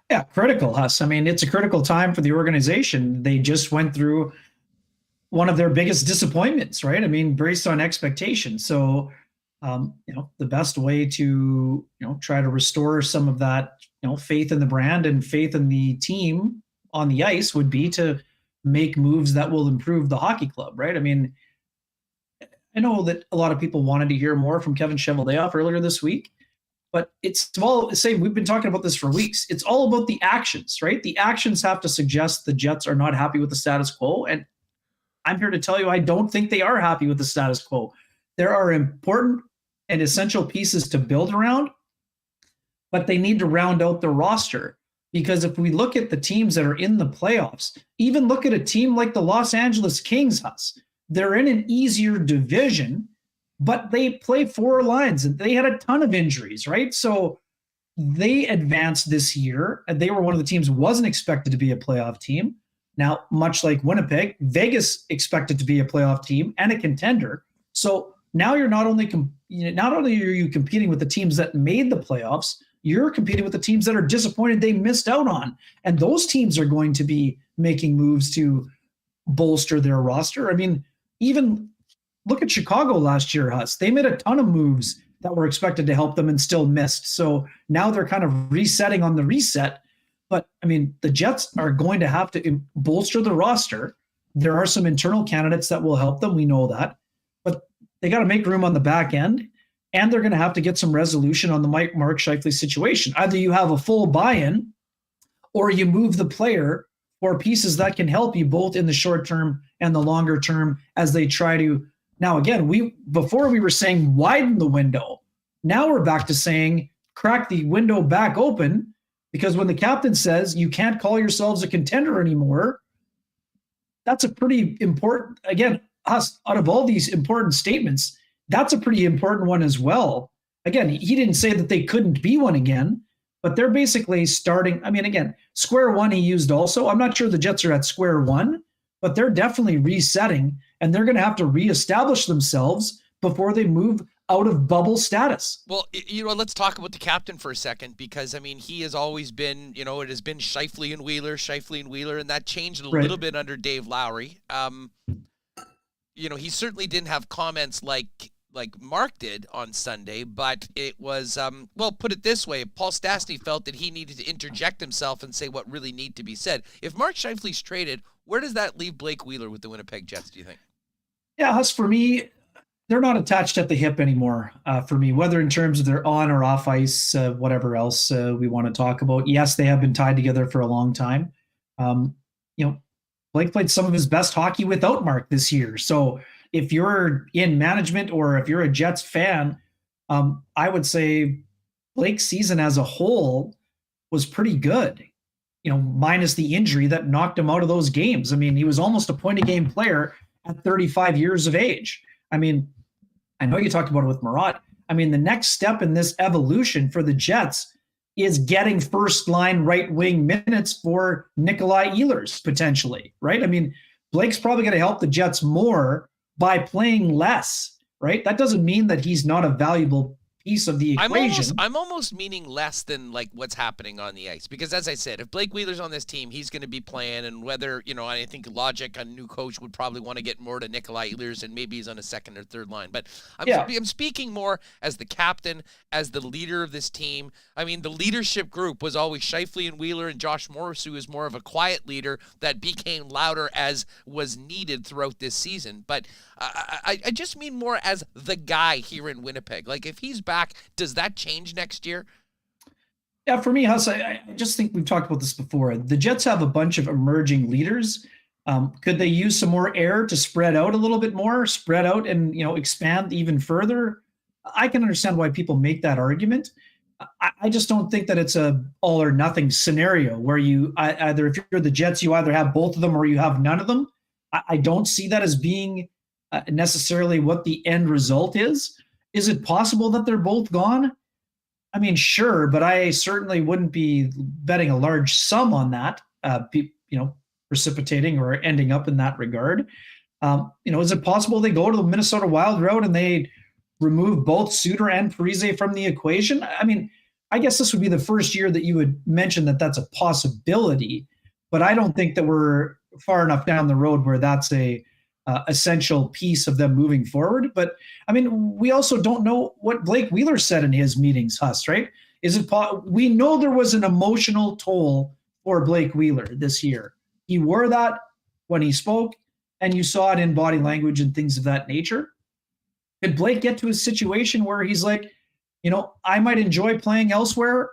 Yeah, critical, Huss. It's a critical time for the organization. They just went through one of their biggest disappointments, right? Based on expectations. So, the best way to, try to restore some of that, faith in the brand and faith in the team on the ice would be to make moves that will improve the hockey club, right? I know that a lot of people wanted to hear more from Kevin Cheveldayoff earlier this week, but it's all the same. We've been talking about this for weeks. It's all about the actions, right? The actions have to suggest the Jets are not happy with the status quo. And I'm here to tell you, I don't think they are happy with the status quo. There are important and essential pieces to build around, but they need to round out the roster. Because if we look at the teams that are in the playoffs, even look at a team like the Los Angeles Kings, they're in an easier division, but they play 4 lines and they had a ton of injuries, right? So they advanced this year, and they were one of the teams who wasn't expected to be a playoff team. Now, much like Winnipeg, Vegas expected to be a playoff team and a contender. So now you're not only are you competing with the teams that made the playoffs, you're competing with the teams that are disappointed they missed out on. And those teams are going to be making moves to bolster their roster. I mean, even look at Chicago last year, Huss. They made a ton of moves that were expected to help them and still missed. So now they're kind of resetting on the reset. But I mean, the Jets are going to have to bolster the roster. There are some internal candidates that will help them. We know that. But they got to make room on the back end. And they're going to have to get some resolution on the Mark Scheifele situation. Either you have a full buy-in or you move the player for pieces that can help you both in the short term and the longer term as they try to. Now, again, before we were saying widen the window. Now we're back to saying crack the window back open, because when the captain says you can't call yourselves a contender anymore, that's a pretty important, again, us out of all these important statements, that's a pretty important one as well. Again, he didn't say that they couldn't be one again, but they're basically starting. I mean, again, square one he used also. I'm not sure the Jets are at square one, but they're definitely resetting, and they're going to have to reestablish themselves before they move out of bubble status. Well, let's talk about the captain for a second, because, I mean, he has always been, it has been Scheifele and Wheeler, and that changed a little bit under Dave Lowry. He certainly didn't have comments like Mark did on Sunday, but it was, put it this way, Paul Stastny felt that he needed to interject himself and say what really needed to be said. If Mark Scheifele's traded, where does that leave Blake Wheeler with the Winnipeg Jets, do you think? Yeah, Huss, for me, they're not attached at the hip anymore for me, whether in terms of their on or off ice, whatever else we want to talk about. Yes, they have been tied together for a long time. Blake played some of his best hockey without Mark this year. So if you're in management or if you're a Jets fan, I would say Blake's season as a whole was pretty good, minus the injury that knocked him out of those games. I mean, he was almost a point-a-game player at 35 years of age. I mean, I know you talked about it with Marat. I mean, the next step in this evolution for the Jets is getting first-line right-wing minutes for Nikolai Ehlers, potentially, right? I mean, Blake's probably going to help the Jets more by playing less, right? That doesn't mean that he's not a valuable piece of the equation. I'm almost meaning less than like what's happening on the ice, because as I said, if Blake Wheeler's on this team, he's going to be playing, and whether, I think logic, a new coach would probably want to get more to Nikolai Ehlers, and maybe he's on a second or third line. But I'm speaking more as the captain, as the leader of this team. I mean, the leadership group was always Scheifele and Wheeler, and Josh Morris, who is more of a quiet leader that became louder as was needed throughout this season. But I just mean more as the guy here in Winnipeg. Like, if he's back, does that change next year? Yeah, for me, Huss, I just think we've talked about this before. The Jets have a bunch of emerging leaders. Could they use some more air to spread out a little bit more, spread out and, expand even further? I can understand why people make that argument. I just don't think that it's a all or nothing scenario where you either, if you're the Jets, you either have both of them or you have none of them. I don't see that as being necessarily what the end result is. Is it possible that they're both gone? I mean, sure, but I certainly wouldn't be betting a large sum on that, precipitating or ending up in that regard. Is it possible they go to the Minnesota Wild route and they remove both Suter and Parise from the equation? I mean, I guess this would be the first year that you would mention that that's a possibility, but I don't think that we're far enough down the road where that's a essential piece of them moving forward. But I mean, we also don't know what Blake Wheeler said in his meetings, Huss, right? We know there was an emotional toll for Blake Wheeler this year. He wore that when he spoke, and you saw it in body language and things of that nature. Could Blake get to a situation where he's like, I might enjoy playing elsewhere?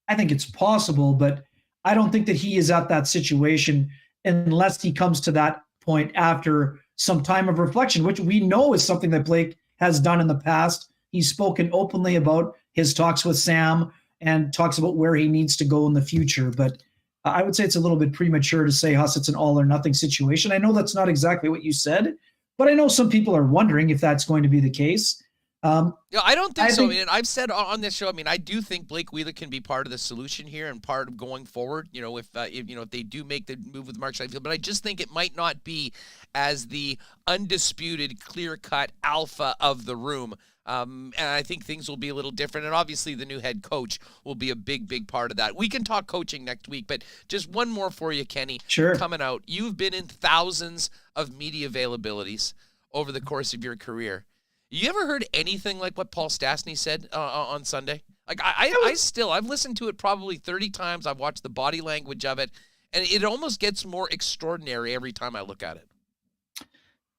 I think it's possible, but I don't think that he is at that situation unless he comes to that point after some time of reflection, which we know is something that Blake has done in the past. He's spoken openly about his talks with Sam and talks about where he needs to go in the future. But I would say it's a little bit premature to say, Huss, it's an all or nothing situation. I know that's not exactly what you said, but I know some people are wondering if that's going to be the case. Yeah, I don't think so. I mean, I've said on this show, I mean, I do think Blake Wheeler can be part of the solution here and part of going forward, you know, if they do make the move with Mark Scheifele. But I just think it might not be as the undisputed, clear-cut alpha of the room. And I think things will be a little different. And obviously the new head coach will be a big, big part of that. We can talk coaching next week, but just one more for you, Kenny. Sure. Coming out. You've been in thousands of media availabilities over the course of your career. You ever heard anything like what Paul Stastny said on Sunday? Like I've listened to it probably 30 times. I've watched the body language of it, and it almost gets more extraordinary every time I look at it.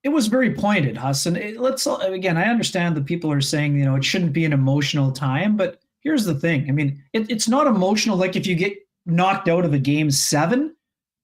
It was very pointed, Huss. And again, I understand that people are saying, it shouldn't be an emotional time, but here's the thing. I mean, it's not emotional like if you get knocked out of a game 7.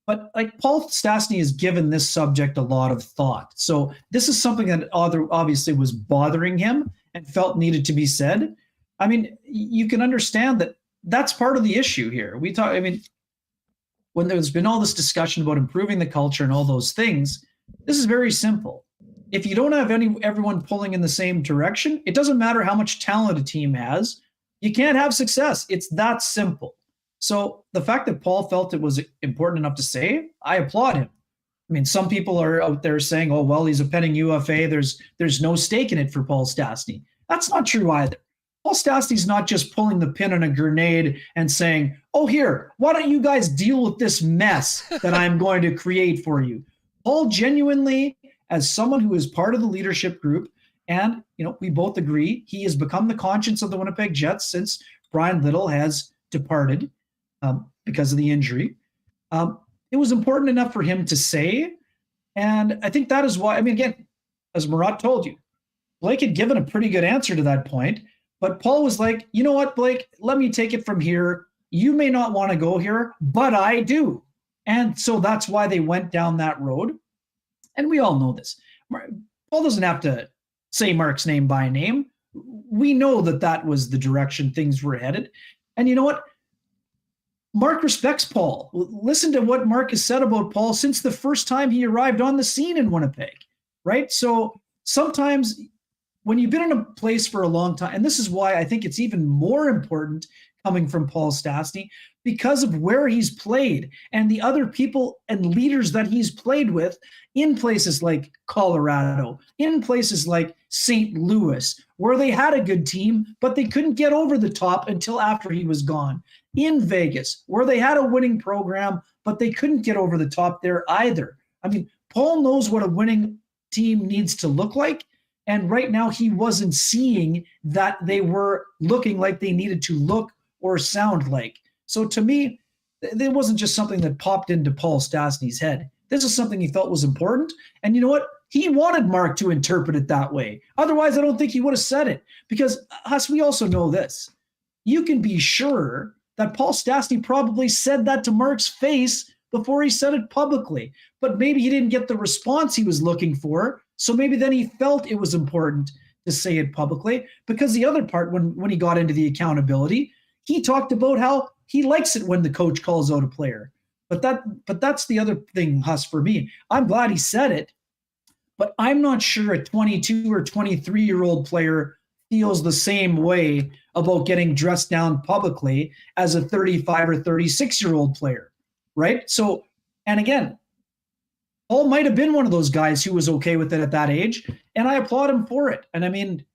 But like Paul Stastny has given this subject a lot of thought. So this is something that obviously was bothering him and felt needed to be said. I mean, you can understand that that's part of the issue here. When there's been all this discussion about improving the culture and all those things, this is very simple. If you don't have everyone pulling in the same direction, it doesn't matter how much talent a team has. You can't have success. It's that simple. So the fact that Paul felt it was important enough to say, I applaud him. I mean, some people are out there saying, oh, well, he's a pending UFA. There's no stake in it for Paul Stastny. That's not true either. Paul Stastny's not just pulling the pin on a grenade and saying, oh, here, why don't you guys deal with this mess that I'm going to create for you? Paul genuinely, as someone who is part of the leadership group, and, we both agree, he has become the conscience of the Winnipeg Jets since Brian Little has departed. Because of the injury. It was important enough for him to say, and I think that is why, again, as Murat told you, Blake had given a pretty good answer to that point, but Paul was like, you know what, Blake, let me take it from here. You may not want to go here, but I do. And so that's why they went down that road. And we all know this. Paul doesn't have to say Mark's name by name. We know that was the direction things were headed. And you know what? Mark respects Paul. Listen to what Mark has said about Paul since the first time he arrived on the scene in Winnipeg, right? So sometimes when you've been in a place for a long time, and this is why I think it's even more important coming from Paul Stastny, because of where he's played and the other people and leaders that he's played with in places like Colorado, in places like St. Louis, where they had a good team, but they couldn't get over the top until after he was gone. In Vegas, where they had a winning program, but they couldn't get over the top there either. Paul knows what a winning team needs to look like, and right now he wasn't seeing that they were looking like they needed to look or sound like. So to me, it wasn't just something that popped into Paul Stastny's head. This is something he felt was important, and you know what? He wanted Mark to interpret it that way. Otherwise, I don't think he would have said it, because us, we also know this. You can be sure that Paul Stastny probably said that to Mark's face before he said it publicly, but maybe he didn't get the response he was looking for. So maybe then he felt it was important to say it publicly, because the other part, when he got into the accountability, he talked about how he likes it when the coach calls out a player. But that's the other thing, Huss, for me. I'm glad he said it, but I'm not sure a 22 or 23-year-old player feels the same way about getting dressed down publicly as a 35 or 36-year-old player, right? So, and again, Paul might have been one of those guys who was okay with it at that age, and I applaud him for it. And I'm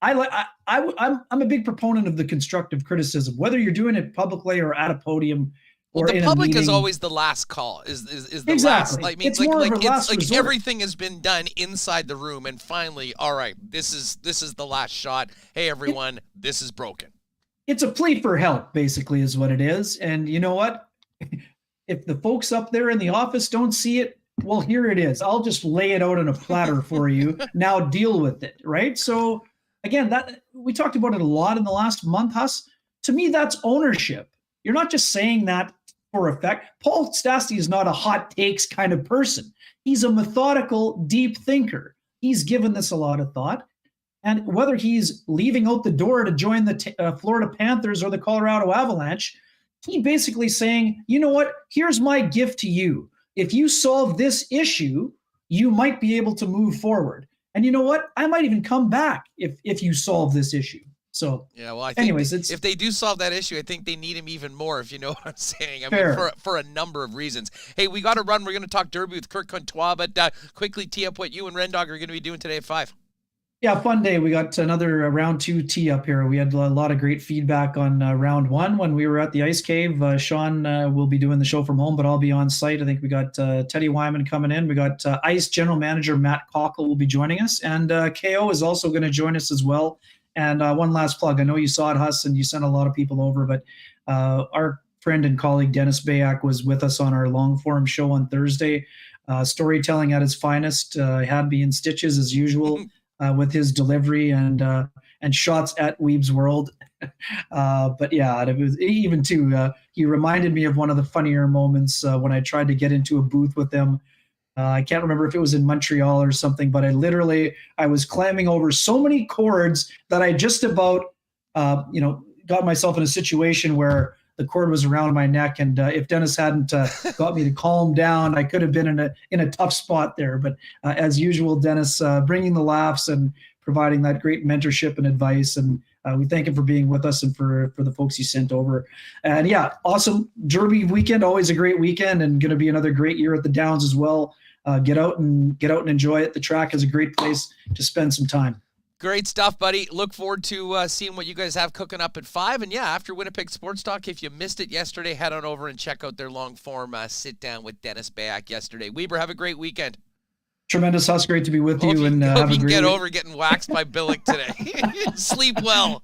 a big proponent of the constructive criticism, whether you're doing it publicly or at a podium. Well, the public is always the last call. Is the exactly. last? It's more of a last resort. Everything has been done inside the room, and finally, all right, this is the last shot. Hey, everyone, this is broken. It's a plea for help, basically, is what it is. And you know what? If the folks up there in the office don't see it, well, here it is. I'll just lay it out on a platter for you. Now deal with it, right? So again, that we talked about it a lot in the last month, Huss. To me, that's ownership. You're not just saying that for effect. Paul Stastny is not a hot takes kind of person. He's a methodical, deep thinker. He's given this a lot of thought. And whether he's leaving out the door to join the Florida Panthers or the Colorado Avalanche, he basically saying, you know what, here's my gift to you. If you solve this issue, you might be able to move forward. And you know what? I might even come back if you solve this issue. So, yeah, well, I think anyways, if they do solve that issue, I think they need him even more, if you know what I'm saying. I Fair. mean, for a number of reasons. Hey, we got to run. We're going to talk Derby with Kirt Contois, but quickly tee up what you and Rendog are going to be doing today at 5. Yeah, fun day. We got another round 2 tee up here. We had a lot of great feedback on round 1 when we were at the Ice Cave. Sean will be doing the show from home, but I'll be on site. I think we got Teddy Wyman coming in. We got Ice General Manager Matt Cockle will be joining us, and KO is also going to join us as well. And one last plug. I know you saw it, Huss, and you sent a lot of people over, but our friend and colleague Dennis Bayak was with us on our long form show on Thursday. Storytelling at its finest. Had me in stitches as usual. With his delivery and shots at Weebe's World. But yeah, it was even too, he reminded me of one of the funnier moments when I tried to get into a booth with him. I can't remember if it was in Montreal or something, but I was clamming over so many cords that I just about, got myself in a situation where the cord was around my neck. And if Dennis hadn't got me to calm down, I could have been in a tough spot there. But as usual, Dennis bringing the laughs and providing that great mentorship and advice. And we thank him for being with us and for the folks he sent over. And yeah, awesome Derby weekend. Always a great weekend, and going to be another great year at the Downs as well. Get out and enjoy it. The track is a great place to spend some time. Great stuff, buddy. Look forward to seeing what you guys have cooking up at 5. And yeah, after Winnipeg Sports Talk, if you missed it yesterday, head on over and check out their long form sit down with Dennis Bayak yesterday. Weber, have a great weekend. Tremendous, Huss. Great to be with you. And hope have you a can great get over getting waxed by Billick today. Sleep well.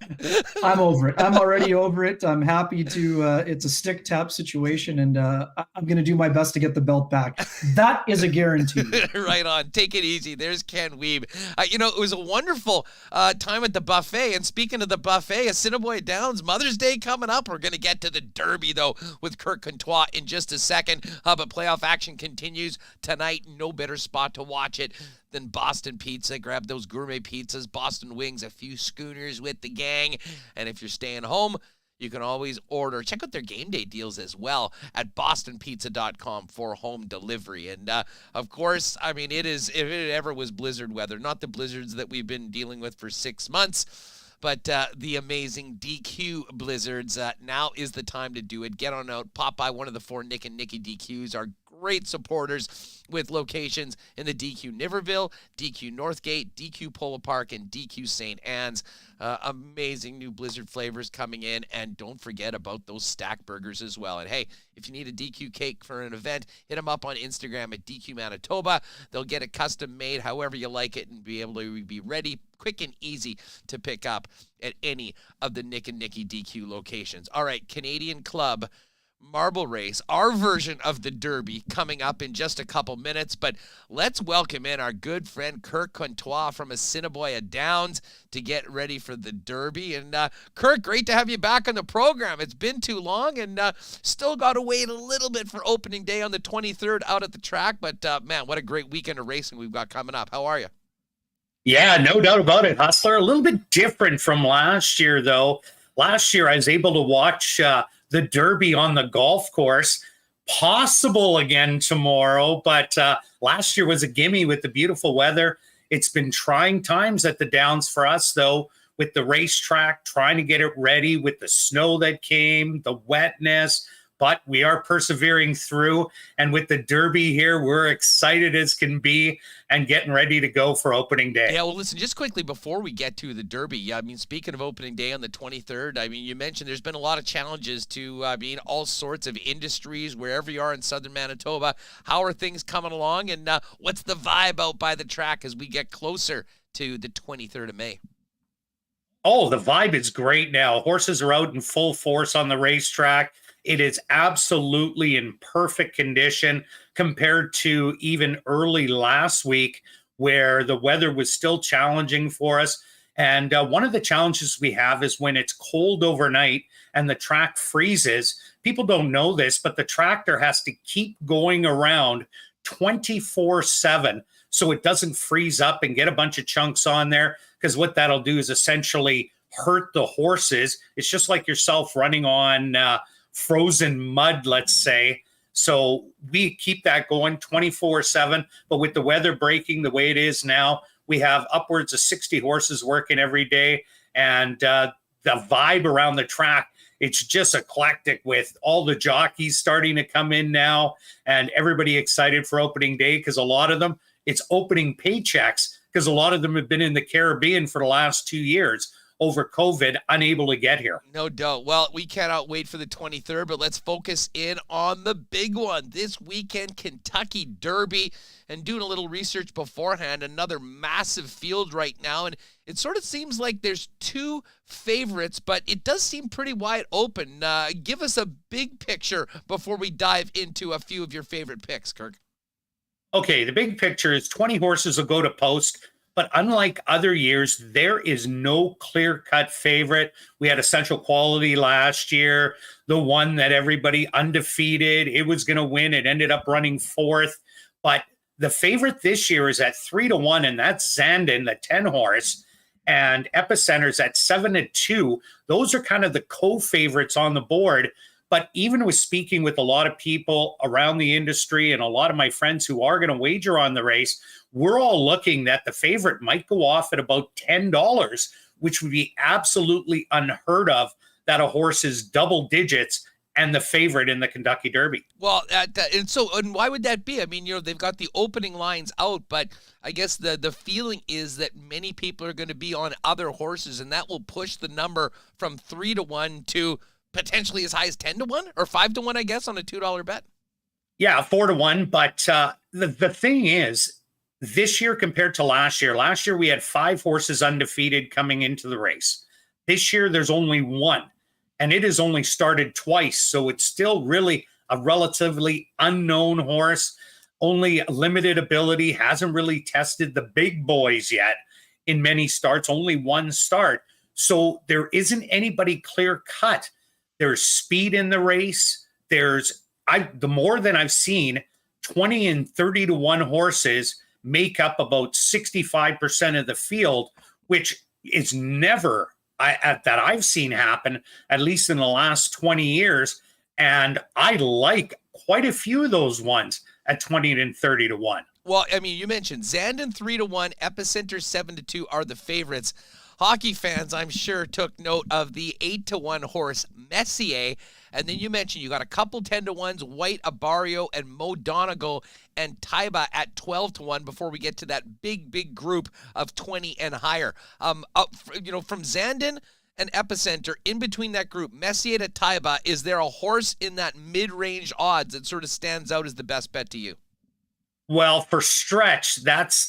I'm over it. I'm already over it. I'm happy to. It's a stick tap situation, and I'm going to do my best to get the belt back. That is a guarantee. Right on. Take it easy. There's Ken Wiebe. It was a wonderful time at the buffet. And speaking of the buffet, Assiniboia Downs, Mother's Day coming up. We're going to get to the Derby, though, with Kirt Contois in just a second. But playoff action continues tonight. No better spot to watch it than Boston Pizza. Grab those gourmet pizzas, Boston wings, a few schooners with the gang. And if you're staying home, you can always order. Check out their game day deals as well at bostonpizza.com for home delivery. And of course, I mean, if it ever was blizzard weather, not the blizzards that we've been dealing with for 6 months, but the amazing DQ blizzards, now is the time to do it. Get on out, pop by one of the 4 Nick and Nicky DQs, our great supporters with locations in the DQ Niverville, DQ Northgate, DQ Polo Park, and DQ St. Anne's. Amazing new blizzard flavors coming in, and don't forget about those stack burgers as well. And hey, if you need a DQ cake for an event, hit them up on Instagram at DQ Manitoba. They'll get it custom made however you like it and be able to be ready, quick and easy to pick up at any of the Nick and Nicky DQ locations. All right, Canadian Club Marble Race, our version of the Derby, coming up in just a couple minutes. But let's welcome in our good friend Kirt Contois from Assiniboia Downs to get ready for the Derby. And Kirt, great to have you back on the program. It's been too long, and still got to wait a little bit for opening day on the 23rd out at the track. But man, what a great weekend of racing we've got coming up. How are you? Yeah, no doubt about it, Hustler. A little bit different from last year, though. Last year, I was able to watch the Derby on the golf course. Possible again tomorrow, but last year was a gimme with the beautiful weather. It's been trying times at the Downs for us, though, with the racetrack, trying to get it ready with the snow that came, the wetness, but we are persevering through. And with the Derby here, we're excited as can be and getting ready to go for opening day. Yeah, well, listen, just quickly before we get to the Derby, I mean, speaking of opening day on the 23rd, I mean, you mentioned there's been a lot of challenges to, all sorts of industries, wherever you are in southern Manitoba. How are things coming along, and what's the vibe out by the track as we get closer to the 23rd of May? Oh, the vibe is great now. Horses are out in full force on the racetrack. It is absolutely in perfect condition compared to even early last week where the weather was still challenging for us. And one of the challenges we have is when it's cold overnight and the track freezes. People don't know this, but the tractor has to keep going around 24/7 so it doesn't freeze up and get a bunch of chunks on there, because what that'll do is essentially hurt the horses. It's just like yourself running on frozen mud, let's say. So we keep that going 24/7, but with the weather breaking the way it is now, We have upwards of 60 horses working every day, and the vibe around the track, it's just eclectic with all the jockeys starting to come in now and everybody excited for opening day because a lot of them, it's opening paychecks because a lot of them have been in the Caribbean for the last 2 years over COVID, unable to get here. No doubt. Well, we cannot wait for the 23rd, but let's focus in on the big one. This weekend, Kentucky Derby, and doing a little research beforehand, another massive field right now, and it sort of seems like there's two favorites, but it does seem pretty wide open. Give us a big picture before we dive into a few of your favorite picks, Kirk. Okay, the big picture is 20 horses will go to post. But unlike other years, there is no clear-cut favorite. We had Essential Quality last year, the one that everybody undefeated. It was going to win. It ended up running fourth. But the favorite this year is at 3-1, and that's Zandon, the 10 horse, and Epicenter's at 7-2. Those are kind of the co-favorites on the board. But even with speaking with a lot of people around the industry and a lot of my friends who are going to wager on the race, we're all looking that the favorite might go off at about $10, which would be absolutely unheard of, that a horse is double digits and the favorite in the Kentucky Derby. Well, and why would that be? I mean, they've got the opening lines out, but I guess the feeling is that many people are going to be on other horses, and that will push the number from 3-1 to potentially as high as 10-1 or 5-1, I guess, on a $2 bet. Yeah, 4-1. But the thing is, this year compared to last year we had 5 horses undefeated coming into the race. This year, there's only 1, and it has only started twice. So it's still really a relatively unknown horse, only limited ability, hasn't really tested the big boys yet in many starts, only 1 start. So there isn't anybody clear cut. There's speed in the race. The more than I've seen, 20 and 30-1 horses make up about 65% of the field, which is never that I've seen happen, at least in the last 20 years. And I like quite a few of those ones at 20 and 30-1. Well, I mean, you mentioned Zandon 3-1, Epicenter 7-2 are the favorites. Hockey fans, I'm sure, took note of the 8-1 horse Messier. And then you mentioned you got a couple 10-1s, White, Abario, and Mo Donegal, and Taiba at 12-1 before we get to that big group of 20 and higher. From Zandon and Epicenter, in between that group, Messier to Taiba, is there a horse in that mid-range odds that sort of stands out as the best bet to you? Well, for stretch,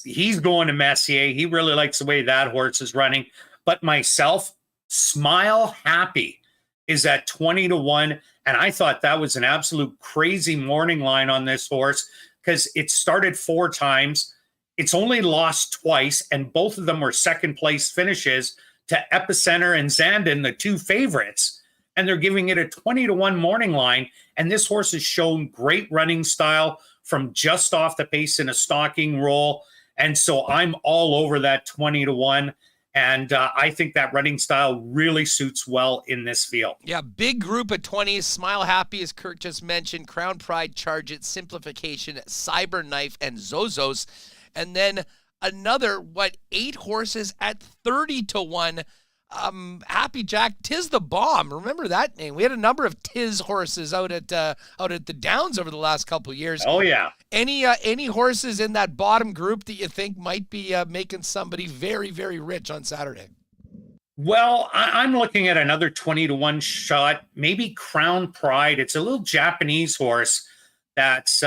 he's going to Messier. He really likes the way that horse is running. But myself, Smile Happy is at 20-1. And I thought that was an absolute crazy morning line on this horse because it started 4 times. It's only lost twice, and both of them were second place finishes to Epicenter and Zandon, the 2 favorites. And they're giving it a 20-1 morning line. And this horse has shown great running style from just off the pace in a stalking roll. And so I'm all over that 20-1. And I think that running style really suits well in this field. Yeah, big group of 20s. Smile Happy, as Kirt just mentioned. Crown Pride, Charge It, Simplification, Cyber Knife, and Zozos. And then another, 8 horses at 30-1. Happy Jack, Tiz the Bomb. Remember that name? We had a number of Tiz horses out at the Downs over the last couple of years. Oh yeah. Any horses in that bottom group that you think might be making somebody very, very rich on Saturday? Well, I'm looking at another 20-1 shot. Maybe Crown Pride. It's a little Japanese horse that's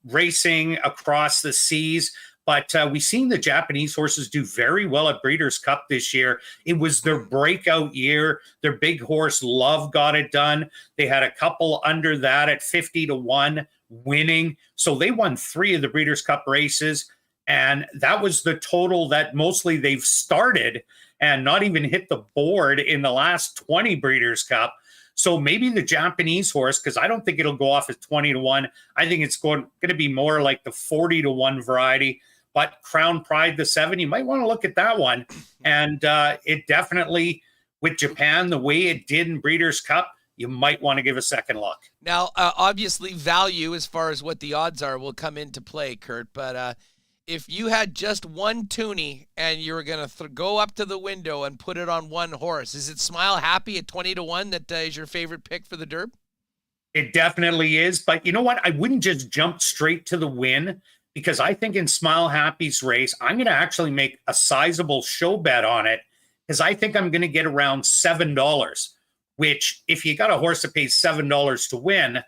racing across the seas. But we've seen the Japanese horses do very well at Breeders' Cup this year. It was their breakout year. Their big horse, Love, got it done. They had a couple under that at 50-1 winning. So they won 3 of the Breeders' Cup races. And that was the total that mostly they've started and not even hit the board in the last 20 Breeders' Cup. So maybe the Japanese horse, because I don't think it'll go off as 20-1. I think it's going to be more like the 40-1 variety. But Crown Pride, the 7, you might want to look at that one. And it definitely, with Japan, the way it did in Breeders' Cup, you might want to give a second look. Now, obviously, value as far as what the odds are will come into play, Kirt. But if you had just one toonie and you were going to go up to the window and put it on one horse, is it Smile Happy at 20-1 that is your favorite pick for the Derb? It definitely is. But you know what? I wouldn't just jump straight to the win, because I think in Smile Happy's race, I'm going to actually make a sizable show bet on it, because I think I'm going to get around $7, which if you got a horse that pays $7 to win,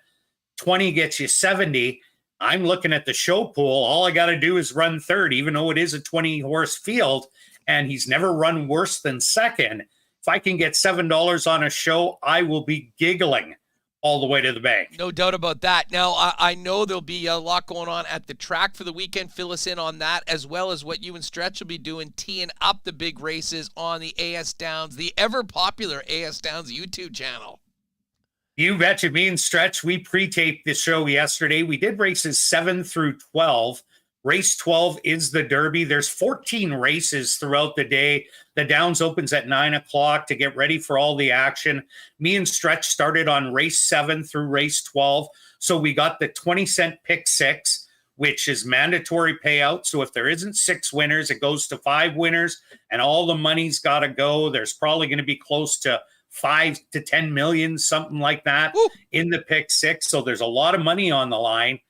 20 gets you 70. I'm looking at the show pool. All I got to do is run third, even though it is a 20-horse field, and he's never run worse than second. If I can get $7 on a show, I will be giggling all the way to the bank. No doubt about that. Now, I know there'll be a lot going on at the track for the weekend. Fill us in on that, as well as what you and Stretch will be doing, teeing up the big races on the AS Downs, the ever-popular AS Downs YouTube channel. You betcha. Me and Stretch, we pre-taped the show yesterday. We did races 7 through 12. Race 12 is the Derby. There's 14 races throughout the day. The Downs opens at 9 o'clock to get ready for all the action. Me and Stretch started on race 7 through race 12. So we got the 20-cent pick 6, which is mandatory payout. So if there isn't 6 winners, it goes to 5 winners, and all the money's got to go. There's probably going to be close to 5 to 10 million, something like that, in the pick 6. So there's a lot of money on the line.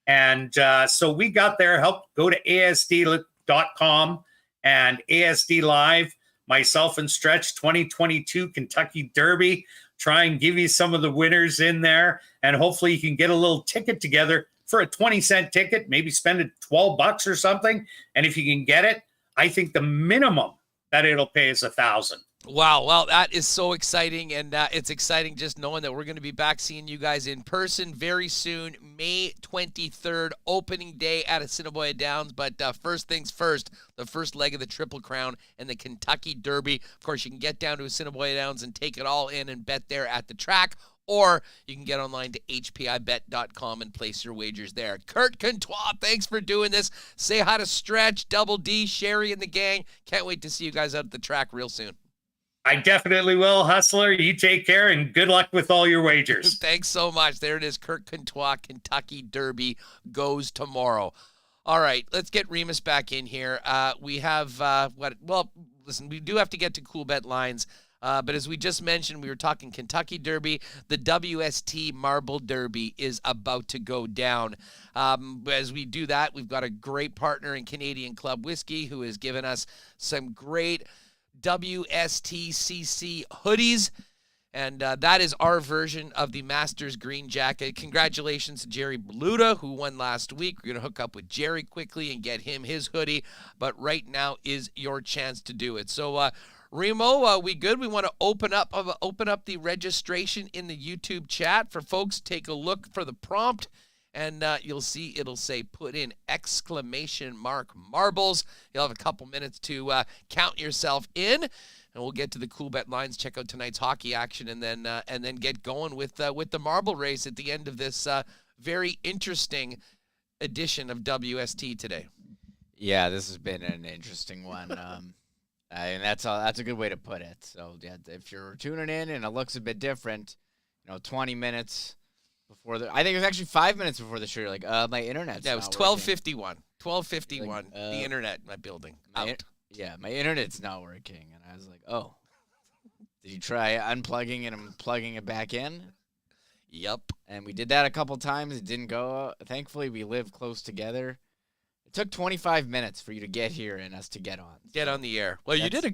And so we got there, helped go to ASD.com and ASD Live, myself and Stretch, 2022 Kentucky Derby. Try and give you some of the winners in there, and hopefully you can get a little ticket together for a 20-cent ticket, maybe spend it $12 or something. And if you can get it, I think the minimum that it'll pay is $1,000. Wow. Well, that is so exciting. And it's exciting just knowing that we're going to be back seeing you guys in person very soon. May 23rd, opening day at Assiniboia Downs. But first things first, the first leg of the Triple Crown and the Kentucky Derby. Of course, you can get down to Assiniboia Downs and take it all in and bet there at the track. Or you can get online to hpibet.com and place your wagers there. Kirt Contois, thanks for doing this. Say hi to Stretch, Double D, Sherry, and the gang. Can't wait to see you guys out at the track real soon. I definitely will, Hustler. You take care, and good luck with all your wagers. Thanks so much. There it is. Kirt Contois, Kentucky Derby goes tomorrow. All right, let's get Remis back in here. We have, listen, we do have to get to Coolbet lines. But as we just mentioned, we were talking Kentucky Derby. The WST Marble Derby is about to go down. As we do that, we've got a great partner in Canadian Club Whiskey who has given us some great WSTCC hoodies. And that is our version of the Masters green jacket. Congratulations to Jerry Beluda, who won last week. We're going to hook up with Jerry quickly and get him his hoodie. But right now is your chance to do it. So, Remo, we good? We want to open up the registration in the YouTube chat for folks. Take a look for the prompt, and you'll see it'll say put in !marbles. You'll have a couple minutes to count yourself in, and we'll get to the Coolbet lines. Check out tonight's hockey action, and then get going with the marble race at the end of this very interesting edition of WST today. Yeah, this has been an interesting one. And that's a good way to put it. So yeah, if you're tuning in and it looks a bit different, 20 minutes before I think it was actually 5 minutes before the show. You're like, my internet's it was 12:51. 12:51. Like, the internet in my building out. My internet's not working, and I was like, oh, did you try unplugging and plugging it back in? Yep. And we did that a couple times. It didn't go. Thankfully, we live close together. It took 25 minutes for you to get here and us to get on. Get on the air. Well, you did a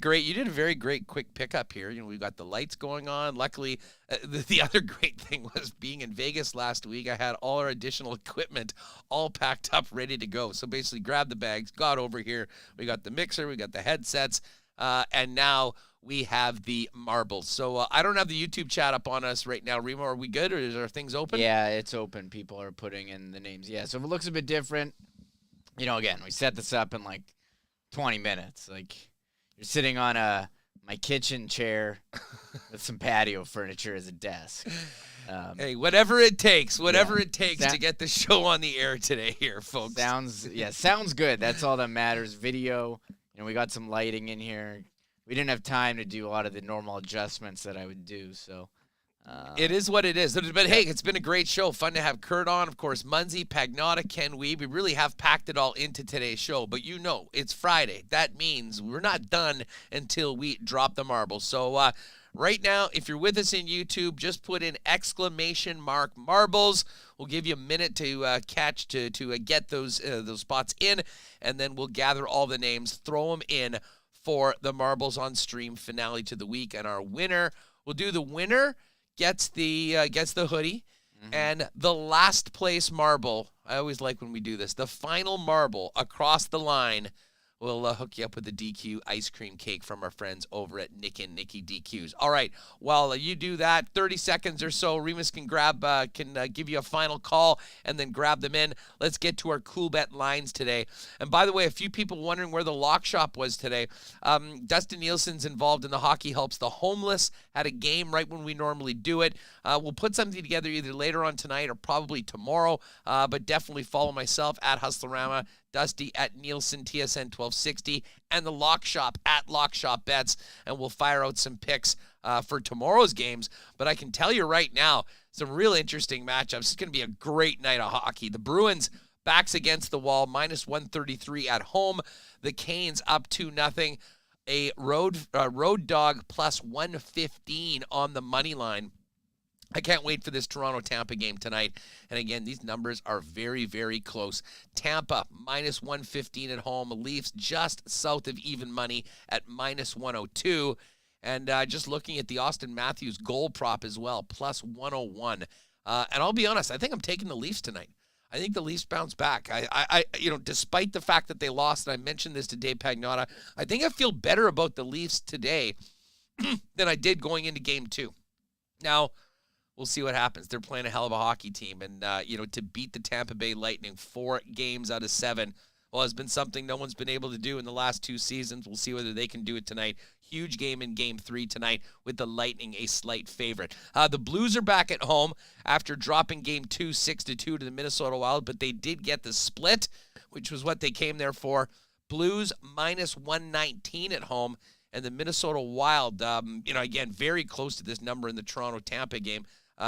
very great quick pickup here. We've got the lights going on. Luckily, the other great thing was being in Vegas last week. I had all our additional equipment all packed up, ready to go. So basically, grabbed the bags, got over here. We got the mixer, we got the headsets, and now we have the marbles. So I don't have the YouTube chat up on us right now. Remo, are we good, or is our things open? Yeah, it's open. People are putting in the names. Yeah, so if it looks a bit different, again, we set this up in like 20 minutes. Like, you're sitting on my kitchen chair with some patio furniture as a desk. Hey, whatever it takes to get the show on the air today here, folks. Sounds good. That's all that matters. Video, we got some lighting in here. We didn't have time to do a lot of the normal adjustments that I would do, so It is what it is. But hey, it's been a great show. Fun to have Kirt on. Of course, Munzy, Pagnotta, Ken Wiebe. We really have packed it all into today's show. But you know, it's Friday. That means we're not done until we drop the marbles. So right now, if you're with us in YouTube, just put in !marbles. We'll give you a minute to get those spots in, and then we'll gather all the names, throw them in for the Marbles on Stream finale to the week. And our winner, we'll do the winner gets the hoodie, and the last place marble. I always like when we do this. The final marble across the line will hook you up with the DQ ice cream cake from our friends over at Nick and Nikki DQs. All right, while you do that, 30 seconds or so, Remis can give you a final call and then grab them in. Let's get to our Coolbet lines today. And by the way, a few people wondering where the lock shop was today. Dustin Nielsen's involved in the Hockey Helps the Homeless. Had a game right when we normally do it. We'll put something together either later on tonight or probably tomorrow, but definitely follow myself at Hustlerama, Dusty at Nielsen, TSN 1260, and the Lock Shop at Lock Shop Bets, and we'll fire out some picks for tomorrow's games. But I can tell you right now, some real interesting matchups. It's going to be a great night of hockey. The Bruins backs against the wall, minus 133 at home. The Canes up 2-0. A road dog plus 115 on the money line. I can't wait for this Toronto-Tampa game tonight. And again, these numbers are very, very close. Tampa, minus 115 at home. Leafs just south of even money at minus 102. And just looking at the Austin Matthews goal prop as well, plus 101. And I'll be honest, I think I'm taking the Leafs tonight. I think the Leafs bounce back. I despite the fact that they lost, and I mentioned this to Dave Pagnotta, I think I feel better about the Leafs today than I did going into Game 2. Now, we'll see what happens. They're playing a hell of a hockey team. And, to beat the Tampa Bay Lightning 4 games out of 7, well, has been something no one's been able to do in the last 2 seasons. We'll see whether they can do it tonight. Huge game in Game 3 tonight with the Lightning a slight favorite. The Blues are back at home after dropping Game 2 6-2 to the Minnesota Wild, but they did get the split, which was what they came there for. Blues minus 119 at home, and the Minnesota Wild, again, very close to this number in the Toronto-Tampa game.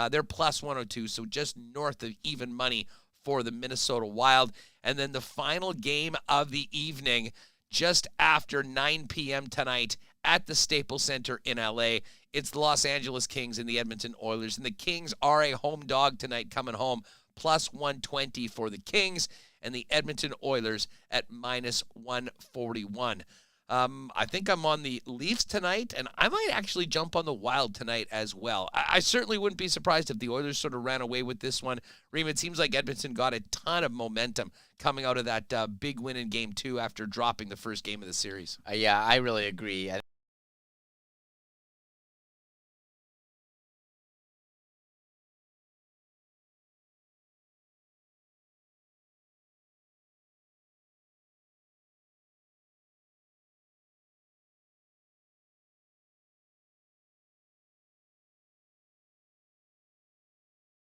They're plus 102, so just north of even money for the Minnesota Wild. And then the final game of the evening, just after 9 p.m. tonight at the Staples Center in L.A., it's the Los Angeles Kings and the Edmonton Oilers. And the Kings are a home dog tonight coming home, plus 120 for the Kings, and the Edmonton Oilers at minus 141. I think I'm on the Leafs tonight, and I might actually jump on the Wild tonight as well. I certainly wouldn't be surprised if the Oilers sort of ran away with this one. Reem, it seems like Edmonton got a ton of momentum coming out of that big win in Game 2 after dropping the first game of the series. Yeah, I really agree.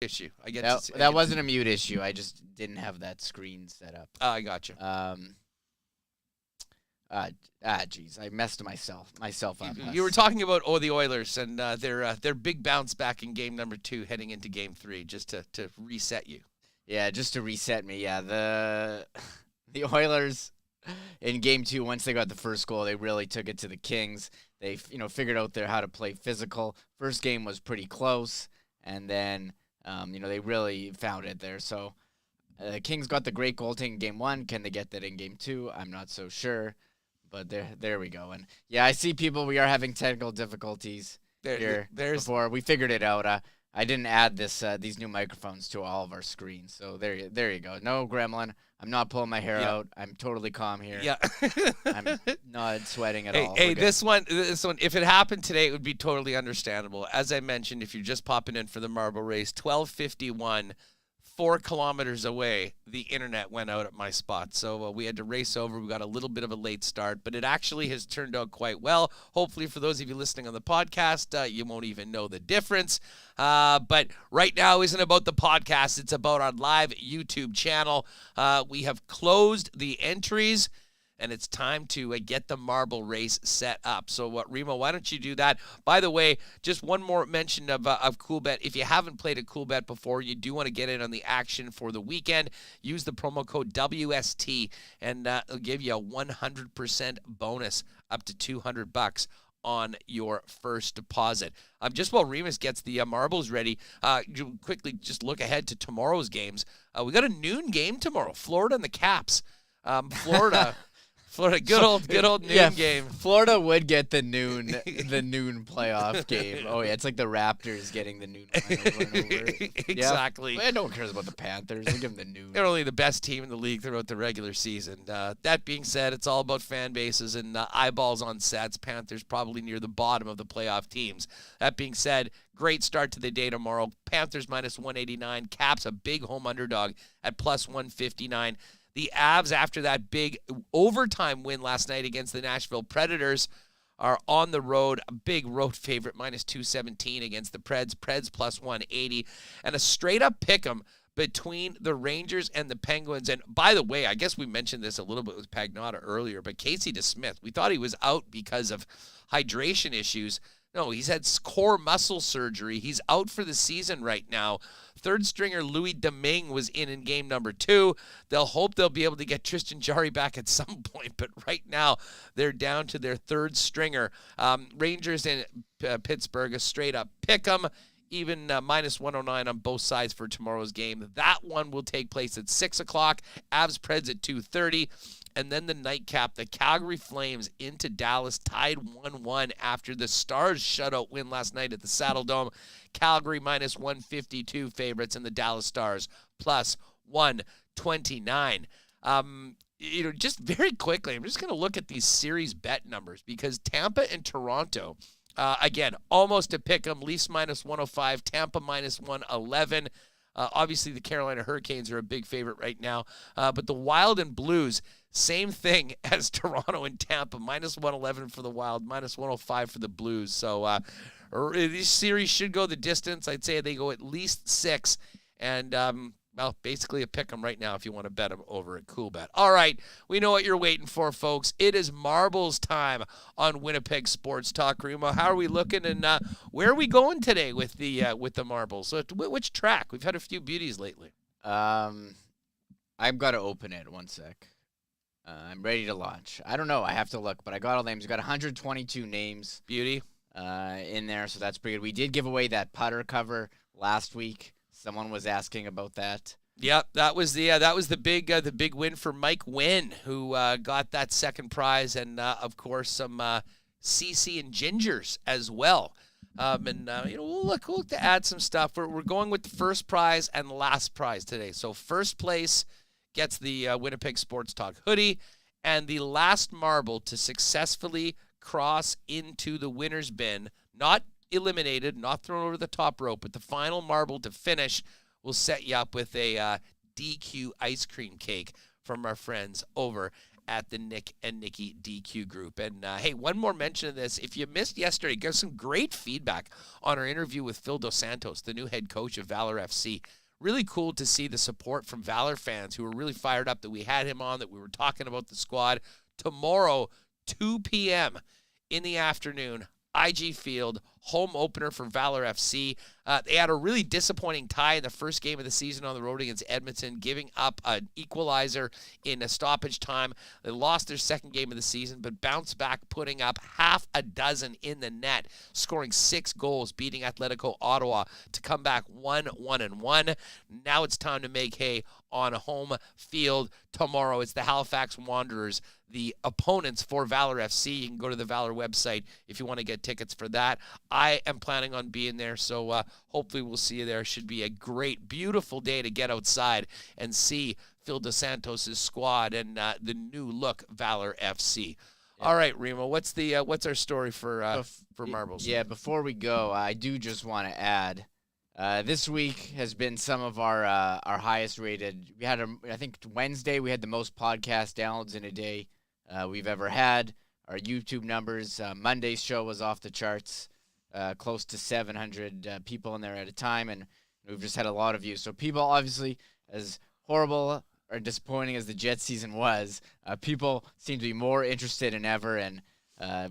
Issue. That wasn't a mute issue. I just didn't have that screen set up. I got you. Geez, I messed myself up. You were talking about the Oilers and their big bounce back in game number 2, heading into Game 3, just to reset you. Yeah, just to reset me. Yeah, the Oilers in Game 2, once they got the first goal, they really took it to the Kings. They figured out how to play physical. First game was pretty close, and then. They really found it there. So the Kings got the great goaltending in Game 1. Can they get that in Game 2? I'm not so sure. But there we go. And, yeah, I see people. We are having technical difficulties here before. We figured it out. I didn't add these new microphones to all of our screens. So there you go. No gremlin. I'm not pulling my hair out. I'm totally calm here. Yeah. I'm not sweating at all. Hey, this one, if it happened today, it would be totally understandable. As I mentioned, if you're just popping in for the marble race, 12:51, 4 kilometers away, the internet went out at my spot. So we had to race over. We got a little bit of a late start, but it actually has turned out quite well. Hopefully for those of you listening on the podcast, you won't even know the difference. But right now isn't about the podcast. It's about our live YouTube channel. We have closed the entries. and it's time to get the marble race set up. So, Remo, why don't you do that? By the way, just one more mention of Coolbet. If you haven't played at Coolbet before, you do want to get in on the action for the weekend. Use the promo code WST, and it'll give you a 100% bonus up to $200 on your first deposit. Just while Remis gets the marbles ready, quickly just look ahead to tomorrow's games. We got a noon game tomorrow. Florida and the Caps. Florida, good old noon game. Florida would get the noon playoff game. Oh yeah, it's like the Raptors getting the noon line over and over. Exactly. Yeah. No one cares about the Panthers. They give them the noon. They're only the best team in the league throughout the regular season. That being said, it's all about fan bases and eyeballs on sets. Panthers probably near the bottom of the playoff teams. That being said, great start to the day tomorrow. Panthers minus 189. Caps a big home underdog at plus 159. The Avs, after that big overtime win last night against the Nashville Predators, are on the road. A big road favorite, minus 217 against the Preds. Preds plus 180. And a straight-up pick'em between the Rangers and the Penguins. And by the way, I guess we mentioned this a little bit with Pagnotta earlier, but Casey DeSmith, we thought he was out because of hydration issues. No, he's had core muscle surgery. He's out for the season right now. Third stringer Louis Domingue was in game number 2. They'll hope they'll be able to get Tristan Jarry back at some point, but right now they're down to their third stringer. Rangers and Pittsburgh, a straight-up pick 'em, even minus 109 on both sides for tomorrow's game. That one will take place at 6 o'clock. Avs Preds at 2:30. And then the nightcap, the Calgary Flames into Dallas, tied 1-1 after the Stars shutout win last night at the Saddle Dome. Calgary minus 152 favorites, and the Dallas Stars plus 129. Just very quickly, I'm just going to look at these series bet numbers because Tampa and Toronto, again, almost a pick 'em. Leafs minus 105, Tampa minus 111. Obviously, the Carolina Hurricanes are a big favorite right now. But the Wild and Blues, same thing as Toronto and Tampa. Minus 111 for the Wild, minus 105 for the Blues. So this series should go the distance. I'd say they go at least 6. And, basically a pick 'em right now if you want to bet them over at Coolbet. All right, we know what you're waiting for, folks. It is marbles time on Winnipeg Sports Talk. Remo, how are we looking, and where are we going today with the marbles? So, which track? We've had a few beauties lately. I've got to open it. One sec. I'm ready to launch. I don't know. I have to look, but I got all names. I got 122 names. Beauty. In there, so that's pretty good. We did give away that putter cover last week. Someone was asking about that. Yep, that was the big win for Mike Wynn, who got that second prize, and of course some CC and Gingers as well. We'll look to add some stuff. We're going with the first prize and last prize today. So first place gets the Winnipeg Sports Talk hoodie, and the last marble to successfully cross into the winner's bin, not eliminated, not thrown over the top rope, but the final marble to finish will set you up with a DQ ice cream cake from our friends over at the Nick and Nikki DQ group. And hey, one more mention of this. If you missed yesterday, got some great feedback on our interview with Phil Dos Santos, the new head coach of Valor FC. Really cool to see the support from Valor fans who were really fired up that we had him on, that we were talking about the squad. Tomorrow, 2 p.m. in the afternoon, IG Field, home opener for Valor FC. They had a really disappointing tie in the first game of the season on the road against Edmonton, giving up an equalizer in a stoppage time. They lost their second game of the season, but bounced back, putting up half a dozen in the net, scoring 6 goals, beating Atletico Ottawa to come back 1-1-1. Now it's time to make hay on home field tomorrow. It's the Halifax Wanderers, the opponents for Valor FC. You can go to the Valor website if you want to get tickets for that. I am planning on being there, so hopefully we'll see you there. Should be a great, beautiful day to get outside and see Phil Dos Santos' squad and the new look Valor FC. Yeah. All right, Remo, what's our story for marbles? Yeah, before we go, I do just want to add, this week has been some of our highest rated. We had, I think Wednesday we had the most podcast downloads in a day we've ever had. Our YouTube numbers, Monday's show was off the charts, close to 700 people in there at a time, and we've just had a lot of views. So people, obviously, as horrible disappointing as the Jet season was, people seem to be more interested than ever, and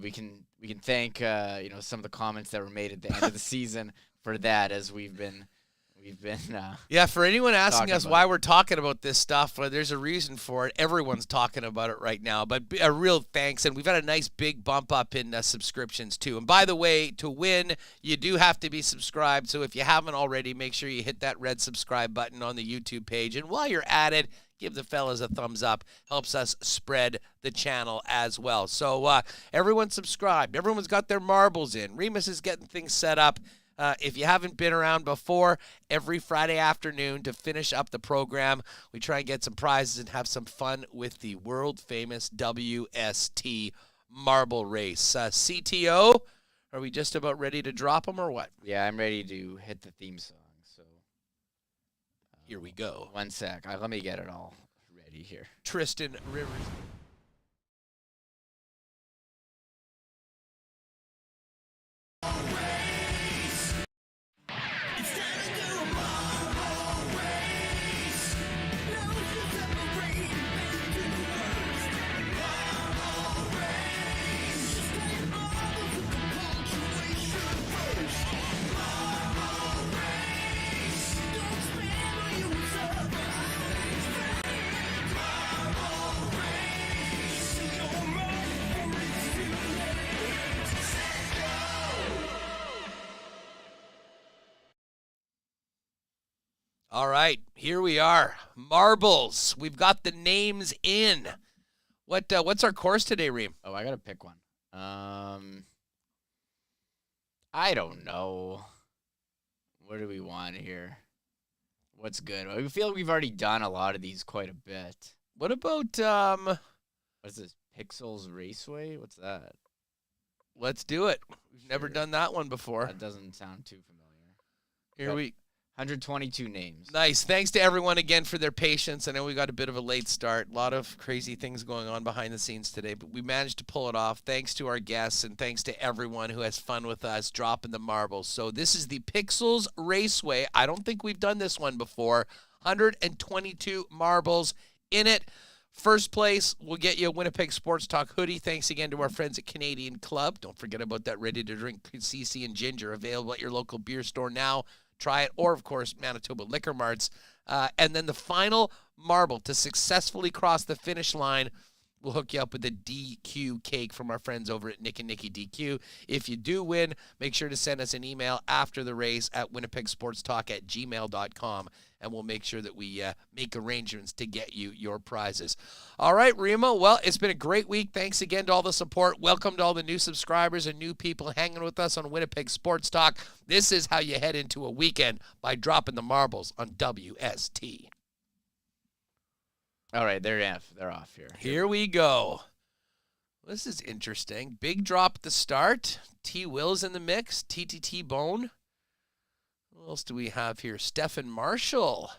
we can thank some of the comments that were made at the end of the season for that, as we've been for anyone asking us why it. we're talking about this stuff, there's a reason for it. Everyone's talking about it right now, but a real thanks. And we've had a nice big bump up in subscriptions too. And by the way, to win, you do have to be subscribed. So if you haven't already, make sure you hit that red subscribe button on the YouTube page. And while you're at it, give the fellas a thumbs up. Helps us spread the channel as well. So everyone subscribed. Everyone's got their marbles in. Remis is getting things set up. If you haven't been around before, every Friday afternoon to finish up the program, we try and get some prizes and have some fun with the world-famous WST marble race. CTO, are we just about ready to drop them or what? Yeah, I'm ready to hit the theme song. So here we go. 1 sec. Let me get it all ready here. Tristan Rivers. All right, here we are. Marbles. We've got the names in. What's our course today, Reem? Oh, I gotta pick one. I don't know. What do we want here? What's good? I feel like we've already done a lot of these quite a bit. What about what's this? Pixels Raceway? What's that? Let's do it. We've never done that one before. That doesn't sound too familiar. Here we 122 names. Nice. Thanks to everyone again for their patience. I know we got a bit of a late start. A lot of crazy things going on behind the scenes today, but we managed to pull it off. Thanks to our guests and thanks to everyone who has fun with us dropping the marbles. So this is the Pixels Raceway. I don't think we've done this one before. 122 marbles in it. First place, we'll get you a Winnipeg Sports Talk hoodie. Thanks again to our friends at Canadian Club. Don't forget about that ready-to-drink CC and ginger available at your local beer store now. Try it, or, of course, Manitoba Liquor Marts. And then the final marble to successfully cross the finish line, we'll hook you up with a DQ cake from our friends over at Nick and Nicky DQ. If you do win, make sure to send us an email after the race at winnipegsportstalk@gmail.com, and we'll make sure that we make arrangements to get you your prizes. All right, Remo, well, it's been a great week. Thanks again to all the support. Welcome to all the new subscribers and new people hanging with us on Winnipeg Sports Talk. This is how you head into a weekend, by dropping the marbles on WST. All right, they're off here. Here we go. This is interesting. Big drop at the start. T. Will's in the mix. TTT Bone. What else do we have here? Stefan Marshall.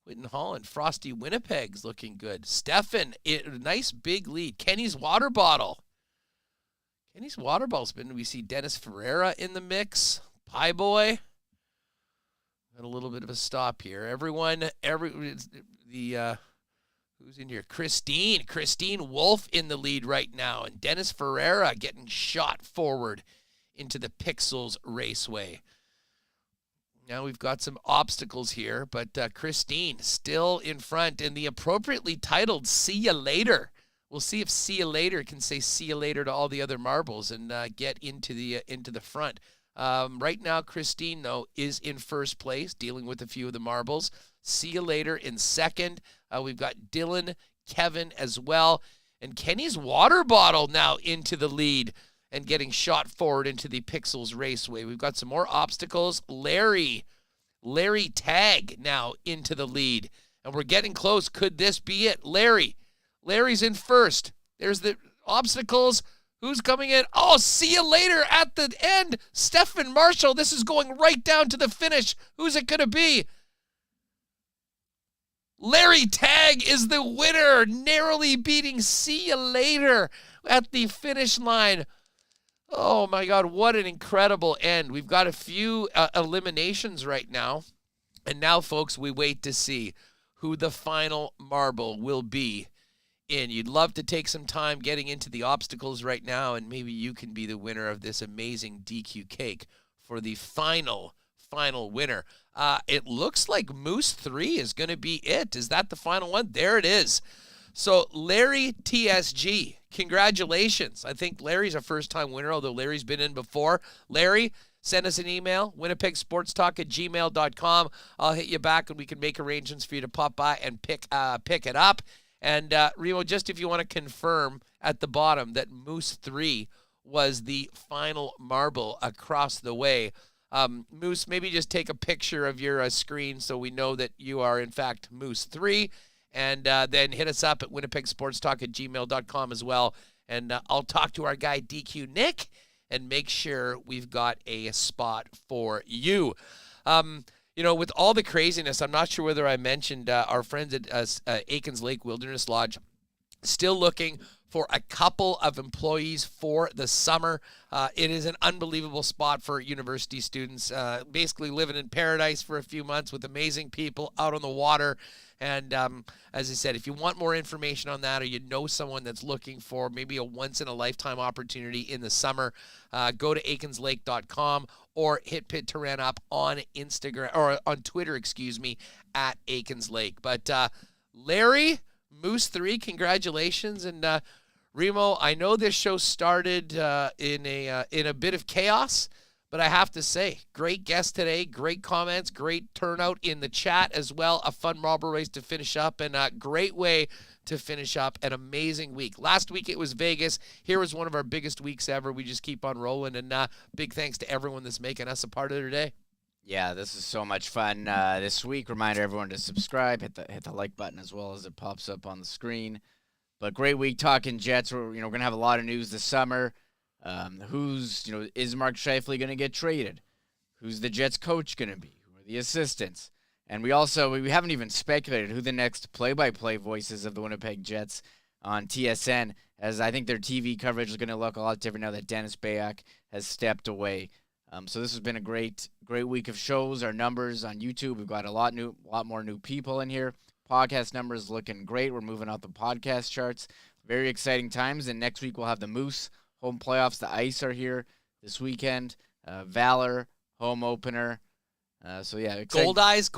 Whitten Holland. Frosty Winnipeg's looking good. Stefan, nice big lead. Kenny's Water Bottle. Kenny's Water Bottle's been. We see Dennis Ferreira in the mix. Pie Boy. Got a little bit of a stop here. Who's in here? Christine Wolf in the lead right now, and Dennis Ferreira getting shot forward into the Pixels Raceway. Now we've got some obstacles here, but Christine still in front in the appropriately titled "See Ya Later." We'll see if "See Ya Later" can say "See Ya Later" to all the other marbles and get into the front. Right now, Christine, though, is in first place, dealing with a few of the marbles. See Ya Later in second. We've got Dylan, Kevin as well. And Kenny's Water Bottle now into the lead and getting shot forward into the Pixels Raceway. We've got some more obstacles. Larry Tag now into the lead. And we're getting close. Could this be it? Larry's in first. There's the obstacles. Who's coming in? Oh, See Ya Later at the end. Stefan Marshall. This is going right down to the finish. Who's it going to be? Larry Tag is the winner, narrowly beating See Ya Later at the finish line. Oh, my God, what an incredible end. We've got a few eliminations right now. And now, folks, we wait to see who the final marble will be in. You'd love to take some time getting into the obstacles right now, and maybe you can be the winner of this amazing DQ cake for the final winner. It looks like Moose 3 is going to be it. Is that the final one? There it is. So Larry TSG, congratulations. I think Larry's a first-time winner, although Larry's been in before. Larry, send us an email, winnipegsportstalk@gmail.com. I'll hit you back and we can make arrangements for you to pop by and pick it up. And Remo, just if you want to confirm at the bottom that Moose 3 was the final marble across the way. Moose, maybe just take a picture of your screen so we know that you are, in fact, Moose 3. And then hit us up at winnipegsportstalk@gmail.com as well. And I'll talk to our guy, DQ Nick, and make sure we've got a spot for you. With all the craziness, I'm not sure whether I mentioned our friends at Aikens Lake Wilderness Lodge still looking for a couple of employees for the summer. It is an unbelievable spot for university students, basically living in paradise for a few months with amazing people out on the water. And as I said, if you want more information on that, or you know someone that's looking for maybe a once-in-a-lifetime opportunity in the summer, go to aikenslake.com or hit Pit Turan up on Instagram, or on Twitter, at Aikens Lake. But Larry, Moose 3, congratulations. And Remo, I know this show started in a bit of chaos, but I have to say, great guest today, great comments, great turnout in the chat as well. A fun marble race to finish up, and a great way to finish up an amazing week. Last week it was Vegas. Here was one of our biggest weeks ever. We just keep on rolling, and big thanks to everyone that's making us a part of their day. Yeah, this is so much fun this week. Remind everyone to subscribe, hit the like button as well as it pops up on the screen. But great week talking Jets. We're going to have a lot of news this summer. Is Mark Scheifele going to get traded? Who's the Jets coach going to be? Who are the assistants? And we haven't even speculated who the next play-by-play voice is of the Winnipeg Jets on TSN, as I think their TV coverage is going to look a lot different now that Dennis Bayak has stepped away. So this has been a great week of shows. Our numbers on YouTube, we've got a lot more new people in here. Podcast numbers looking great. We're moving out the podcast charts. Very exciting times. And next week we'll have the Moose home playoffs. The Ice are here this weekend. Valor home opener. Exciting. Gold Eyes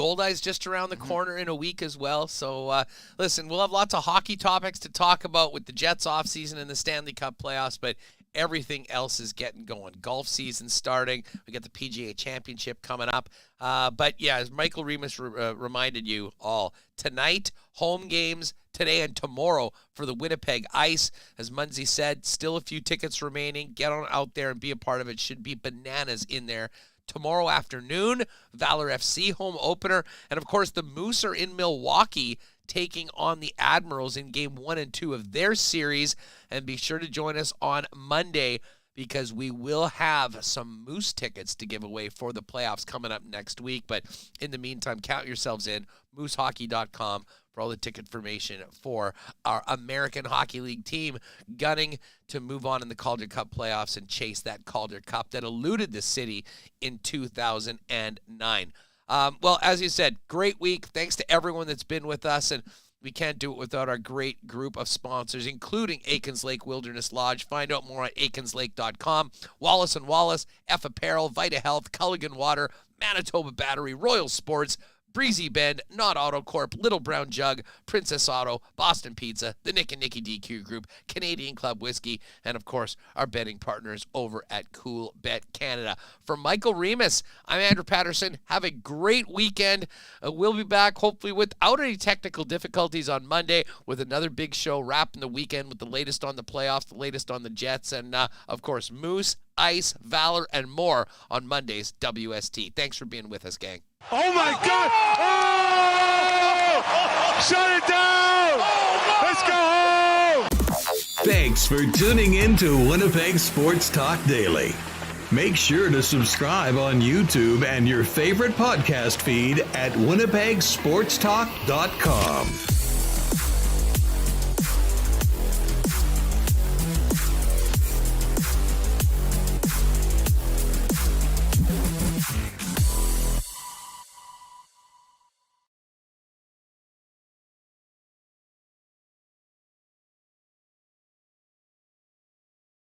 just around the corner in a week as well. So listen, we'll have lots of hockey topics to talk about with the Jets offseason and the Stanley Cup playoffs, but everything else is getting going. Golf season starting. We got the PGA Championship coming up. But yeah, as Michael Remis reminded you all, tonight, home games today and tomorrow for the Winnipeg Ice. As Munzy said, still a few tickets remaining. Get on out there and be a part of it. Should be bananas in there. Tomorrow afternoon, Valor FC home opener. And of course, the Moose are in Milwaukee taking on the Admirals in game 1 and 2 of their series. And be sure to join us on Monday, because we will have some Moose tickets to give away for the playoffs coming up next week. But in the meantime, count yourselves in, moosehockey.com, for all the ticket information for our American Hockey League team gunning to move on in the Calder Cup playoffs and chase that Calder Cup that eluded the city in 2009. Well, as you said, great week. Thanks to everyone that's been with us, and we can't do it without our great group of sponsors, including Aikens Lake Wilderness Lodge. Find out more at aikenslake.com. Wallace & Wallace, F Apparel, Vita Health, Culligan Water, Manitoba Battery, Royal Sports, Breezy Bend, Not Auto Corp, Little Brown Jug, Princess Auto, Boston Pizza, the Nick and Nicky DQ Group, Canadian Club Whiskey, and of course, our betting partners over at Coolbet Canada. For Michael Remis, I'm Andrew Paterson. Have a great weekend. We'll be back hopefully without any technical difficulties on Monday with another big show wrapping the weekend with the latest on the playoffs, the latest on the Jets, and of course, Moose, Ice, Valor, and more on Monday's WST. Thanks for being with us, gang. Oh my God! Oh! Shut it down! Let's go home! Thanks for tuning in to Winnipeg Sports Talk Daily. Make sure to subscribe on YouTube and your favorite podcast feed at winnipegsportstalk.com.